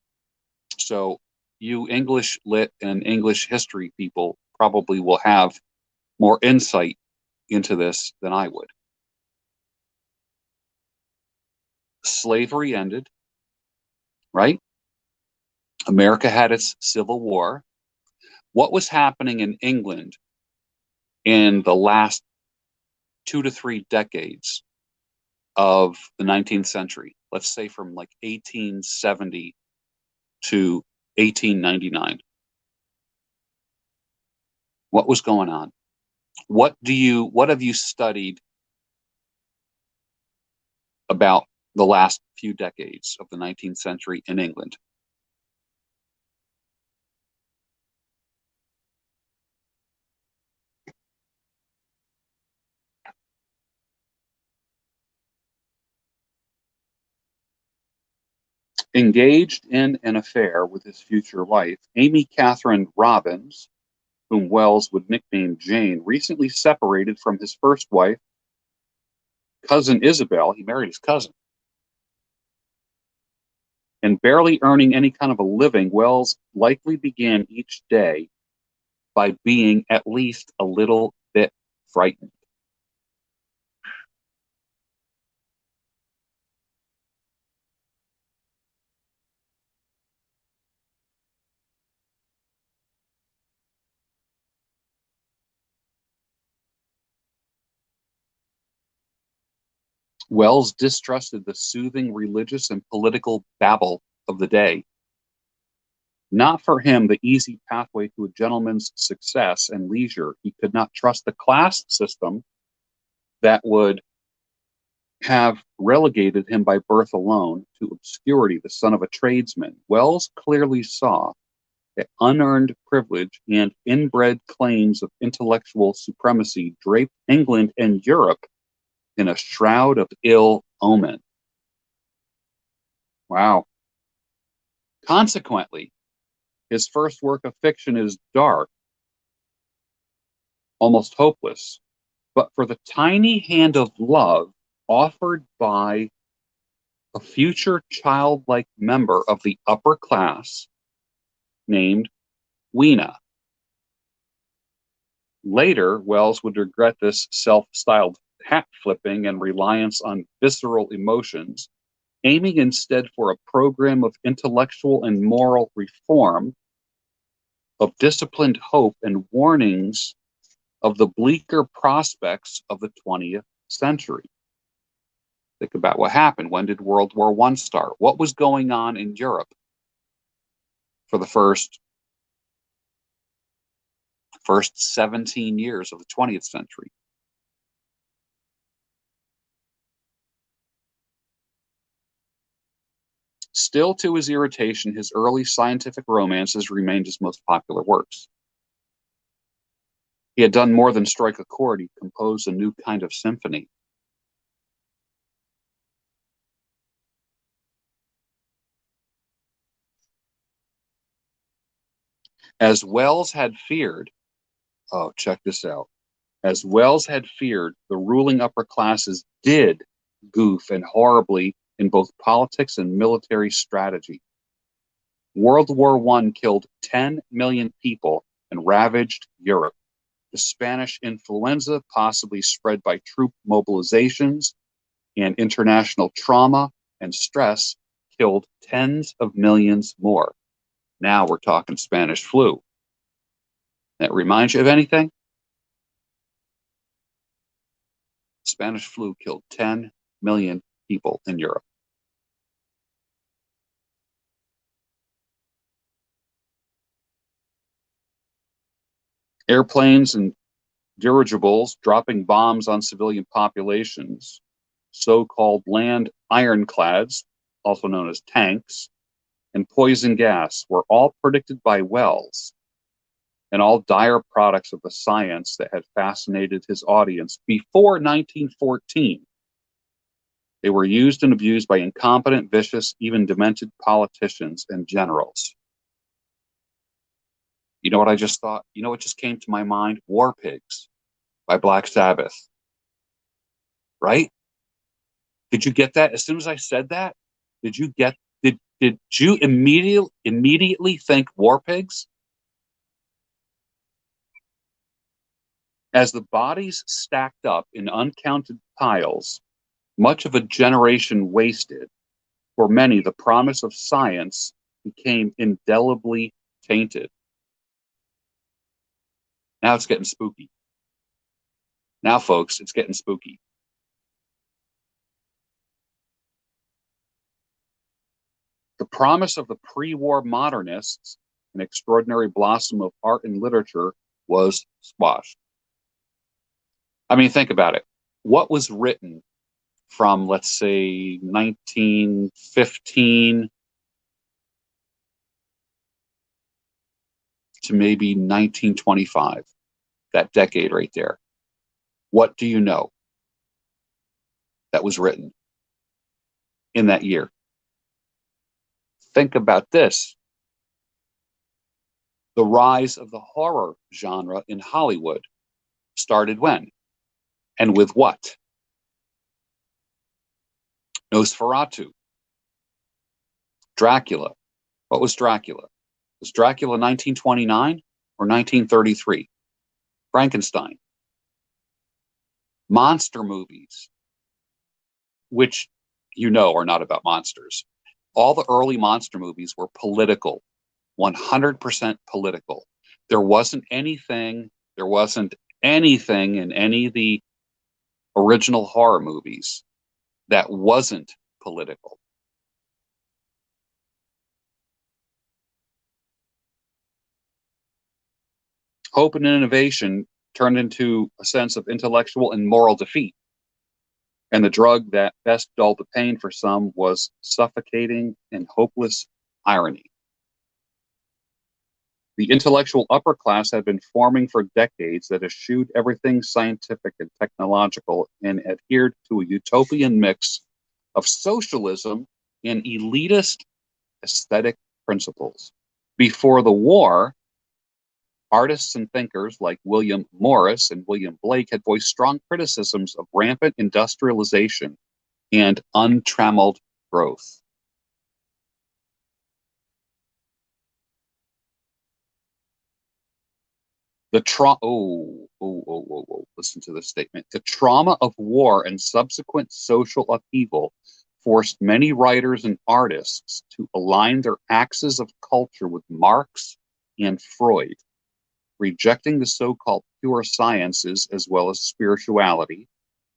So you English lit and English history people probably will have more insight into this than I would. Slavery ended, right? America had its Civil War. What was happening in England in the last 2 to 3 decades of the 19th century? Let's say from like 1870 to 1899. What was going on? What have you studied about the last few decades of the 19th century in England? Engaged in an affair with his future wife, Amy Catherine Robbins, whom Wells would nickname Jane, recently separated from his first wife, cousin Isabel. He married his cousin. And barely earning any kind of a living, Wells likely began each day by being at least a little bit frightened. Wells distrusted the soothing religious and political babble of the day. Not for him the easy pathway to a gentleman's success and leisure. He could not trust the class system that would have relegated him by birth alone to obscurity, the son of a tradesman. Wells clearly saw that unearned privilege and inbred claims of intellectual supremacy draped England and Europe in a shroud of ill omen. Wow. Consequently, his first work of fiction is dark, almost hopeless, but for the tiny hand of love offered by a future childlike member of the upper class named Weena. Later, Wells would regret this self-styled hat flipping and reliance on visceral emotions, aiming instead for a program of intellectual and moral reform, of disciplined hope and warnings of the bleaker prospects of the 20th century. Think about what happened. When did World War I start? What was going on in Europe for the first 17 years of the 20th century? Still to his irritation, his early scientific romances remained his most popular works. He had done more than strike a chord, he composed a new kind of symphony. As Wells had feared, oh, check this out. As Wells had feared, the ruling upper classes did goof and horribly in both politics and military strategy. World War I killed 10 million people and ravaged Europe. The Spanish influenza, possibly spread by troop mobilizations and international trauma and stress, killed tens of millions more. Now we're talking Spanish flu. That reminds you of anything? Spanish flu killed 10 million people in Europe. Airplanes and dirigibles dropping bombs on civilian populations, so-called land ironclads, also known as tanks, and poison gas were all predicted by Wells, and all dire products of the science that had fascinated his audience before 1914. They were used and abused by incompetent, vicious, even demented politicians and generals. You know what I just thought? You know what just came to my mind? War Pigs by Black Sabbath, right? Did you get that? As soon as I said that, did you get did you immediately think War Pigs? As the bodies stacked up in uncounted piles, much of a generation wasted, for many the promise of science became indelibly tainted. Now it's getting spooky. Now, folks, it's getting spooky. The promise of the pre-war modernists, an extraordinary blossom of art and literature, was squashed. I mean, think about it. What was written from, let's say, 1915 to maybe 1925, that decade right there? What do you know that was written in that year? Think about this. The rise of the horror genre in Hollywood started when? And with what? Nosferatu, Dracula. What was Dracula? Was Dracula 1929 or 1933? Frankenstein. Monster movies, which you know are not about monsters. All the early monster movies were political, 100% political. There wasn't anything in any of the original horror movies that wasn't political. Hope and innovation turned into a sense of intellectual and moral defeat. And the drug that best dulled the pain for some was suffocating and hopeless irony. The intellectual upper class had been forming for decades that eschewed everything scientific and technological and adhered to a utopian mix of socialism and elitist aesthetic principles. Before the war, artists and thinkers like William Morris and William Blake had voiced strong criticisms of rampant industrialization and untrammeled growth. Listen to this statement. The trauma of war and subsequent social upheaval forced many writers and artists to align their axes of culture with Marx and Freud, rejecting the so-called pure sciences as well as spirituality,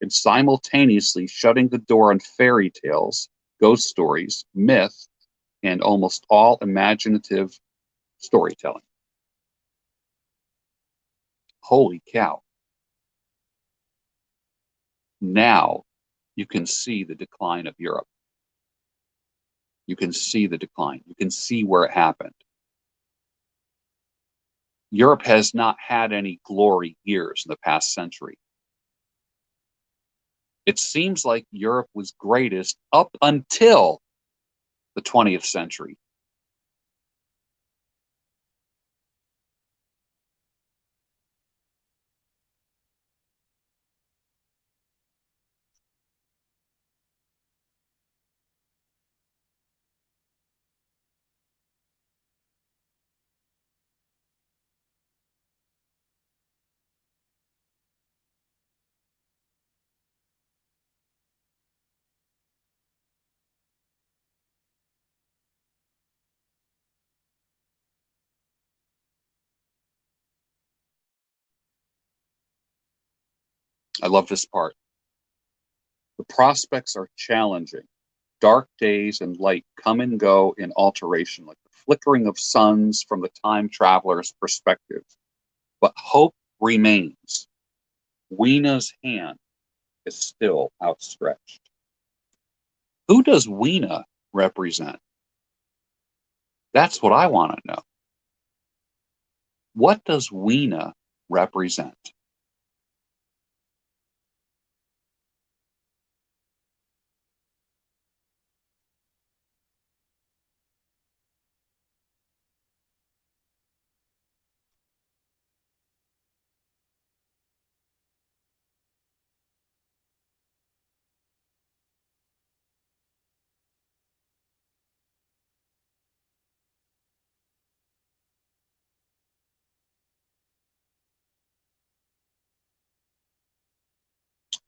and simultaneously shutting the door on fairy tales, ghost stories, myth, and almost all imaginative storytelling. Holy cow. Now you can see the decline of Europe. You can see the decline. You can see where it happened. Europe has not had any glory years in the past century. It seems like Europe was greatest up until the 20th century. I love this part. The prospects are challenging. Dark days and light come and go in alteration, like the flickering of suns from the time traveler's perspective. But hope remains. Weena's hand is still outstretched. Who does Weena represent? That's what I want to know. What does Weena represent?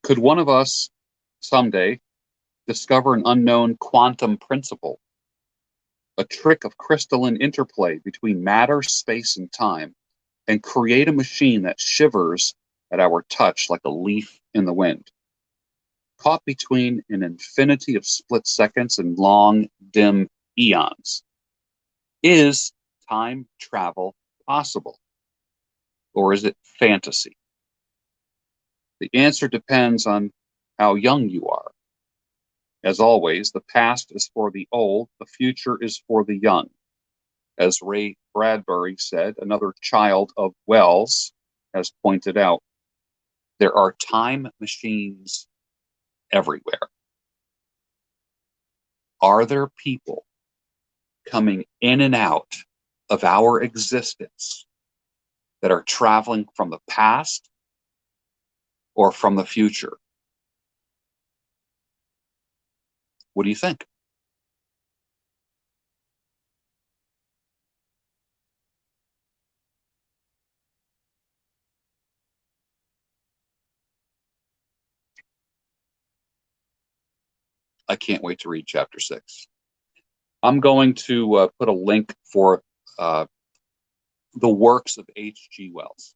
Could one of us someday discover an unknown quantum principle, a trick of crystalline interplay between matter, space, and time, and create a machine that shivers at our touch like a leaf in the wind, caught between an infinity of split seconds and long, dim eons? Is time travel possible, or is it fantasy? The answer depends on how young you are. As always, the past is for the old, the future is for the young. As Ray Bradbury said, another child of Wells has pointed out, there are time machines everywhere. Are there people coming in and out of our existence that are traveling from the past or from the future? What do you think? I can't wait to read chapter 6. I'm going to put a link for uh, the works of H.G. Wells.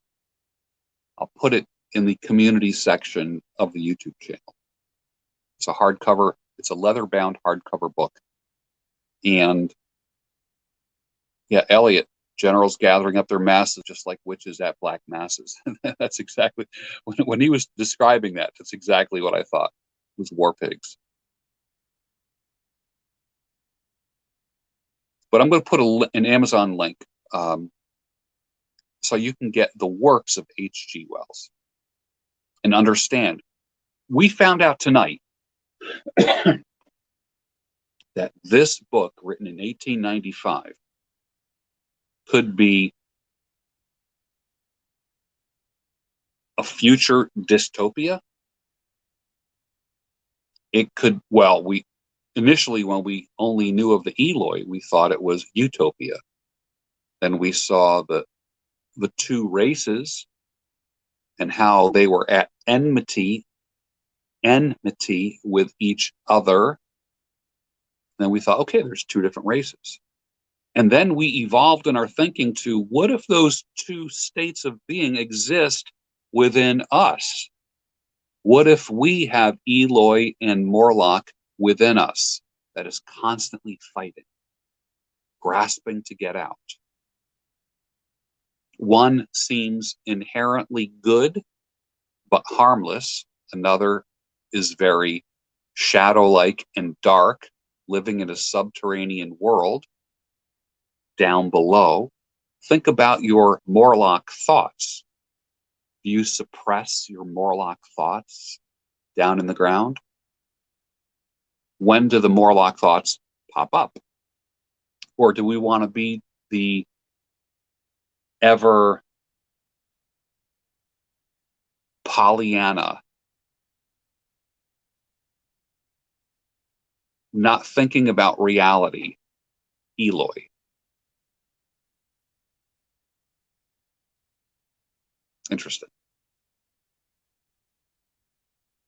I'll put it in the community section of the YouTube channel. It's a hardcover, it's a leather-bound hardcover book. And yeah, Elliot, generals gathering up their masses just like witches at black masses. That's exactly, when he was describing that, that's exactly what I thought was war pigs. But I'm going to put an Amazon link so you can get the works of H.G. Wells and understand. We found out tonight that this book, written in 1895, could be a future dystopia. It could, well, we initially, when we only knew of the Eloi, we thought it was utopia. Then we saw the two races and how they were at enmity with each other. Then we thought, okay, there's two different races. And then we evolved in our thinking to, what if those two states of being exist within us? What if we have Eloi and Morlock within us that is constantly fighting, grasping to get out? One seems inherently good but harmless. Another is very shadow-like and dark, living in a subterranean world down below. Think about your Morlock thoughts. Do you suppress your Morlock thoughts down in the ground? When do the Morlock thoughts pop up? Or do we want to be the ever Pollyanna, not thinking about reality, Eloi? Interesting.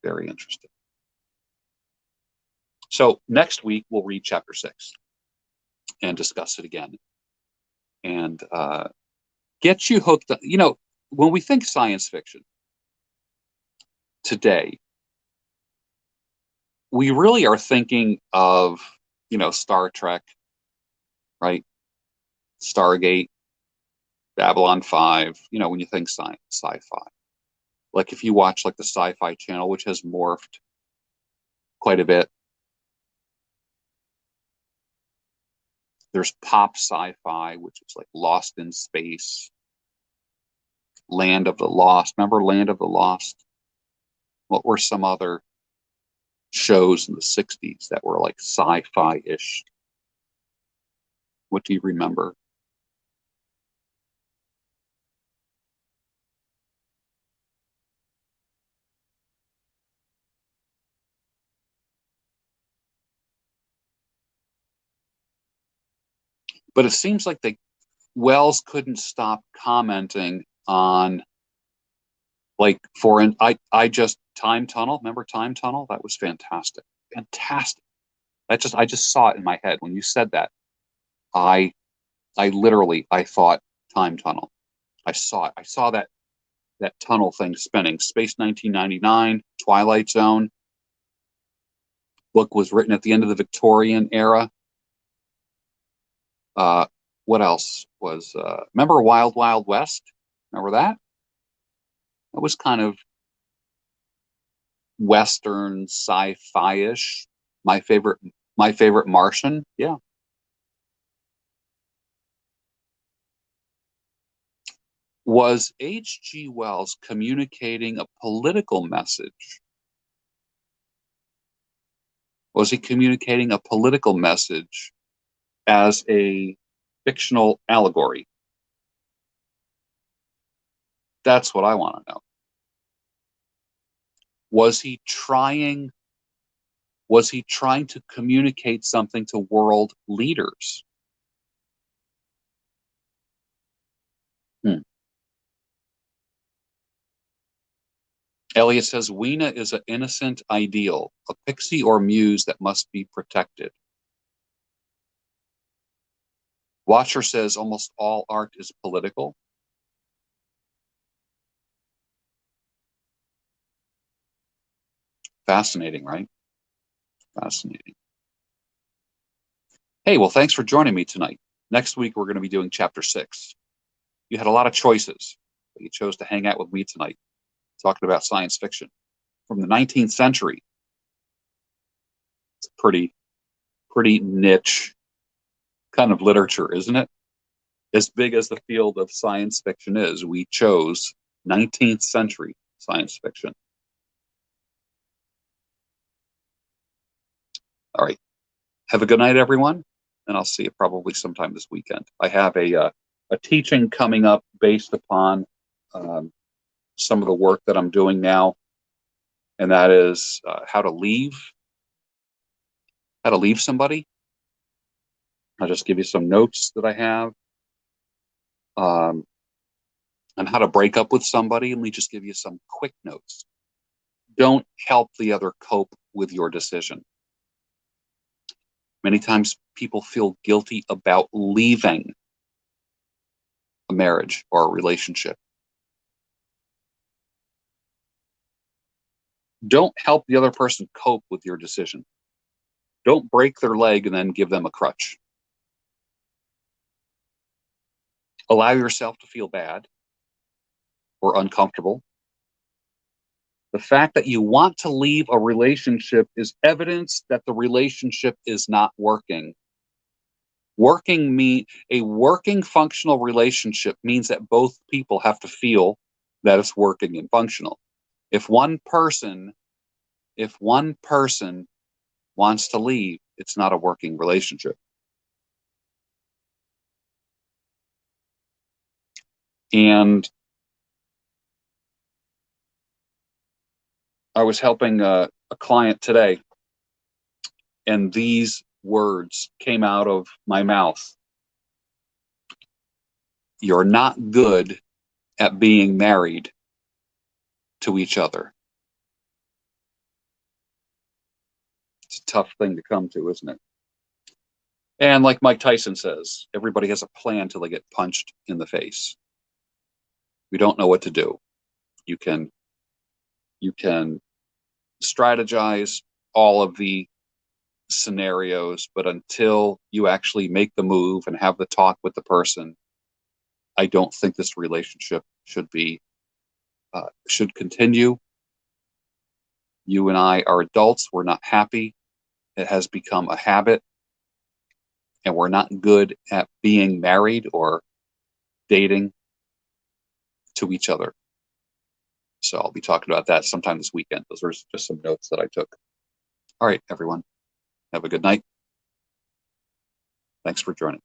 Very interesting. So next week, we'll read chapter 6 and discuss it again and get you hooked. You know, when we think science fiction today, we really are thinking of, Star Trek, right? Stargate, Babylon 5, when you think science, sci-fi. Like if you watch like the Sci-Fi Channel, which has morphed quite a bit, there's pop sci-fi, which is like Lost in Space, Land of the Lost. Remember Land of the Lost? What were some other shows in the 60s that were like sci-fi-ish? What do you remember? But it seems like Wells couldn't stop commenting on Like I just Time Tunnel. Remember Time Tunnel? That was fantastic. Fantastic. I just saw it in my head when you said that. I I thought Time Tunnel. I saw it. I saw that tunnel thing spinning. Space 1999, Twilight Zone. Book was written at the end of the Victorian era. What else was? Remember Wild Wild West? Remember that? That was kind of Western sci-fi-ish. My favorite, my favorite Martian. Yeah. Was H.G. Wells communicating a political message? Was he communicating a political message as a fictional allegory? That's what I want to know. Was he trying was he trying to communicate something to world leaders? Hmm. Eliot says Weena is an innocent ideal, a pixie or muse that must be protected. Watcher says almost all art is political. Fascinating, right? Fascinating. Hey, well, thanks for joining me tonight. Next week, we're going to be doing chapter 6. You had a lot of choices, but you chose to hang out with me tonight, talking about science fiction from the 19th century. It's pretty niche kind of literature, isn't it? As big as the field of science fiction is, we chose 19th century science fiction. All right. Have a good night, everyone, and I'll see you probably sometime this weekend. I have a teaching coming up based upon um, some of the work that I'm doing now, and that is how to leave somebody. I'll just give you some notes that I have um, on how to break up with somebody. Let me just give you some quick notes. Don't help the other cope with your decision. Many times people feel guilty about leaving a marriage or a relationship. Don't help the other person cope with your decision. Don't break their leg and then give them a crutch. Allow yourself to feel bad or uncomfortable. The fact that you want to leave a relationship is evidence that the relationship is not working. A working functional relationship means that both people have to feel that it's working and functional. If one person if one person wants to leave, it's not a working relationship. And I was helping a client today, and these words came out of my mouth. You're not good at being married to each other. It's a tough thing to come to, isn't it? And like Mike Tyson says, everybody has a plan till they get punched in the face. We don't know what to do. You can you can strategize all of the scenarios, but until you actually make the move and have the talk with the person, I don't think this relationship should continue. You and I are adults. We're not happy. It has become a habit, and we're not good at being married or dating to each other. So I'll be talking about that sometime this weekend. Those are just some notes that I took. All right, everyone. Have a good night. Thanks for joining.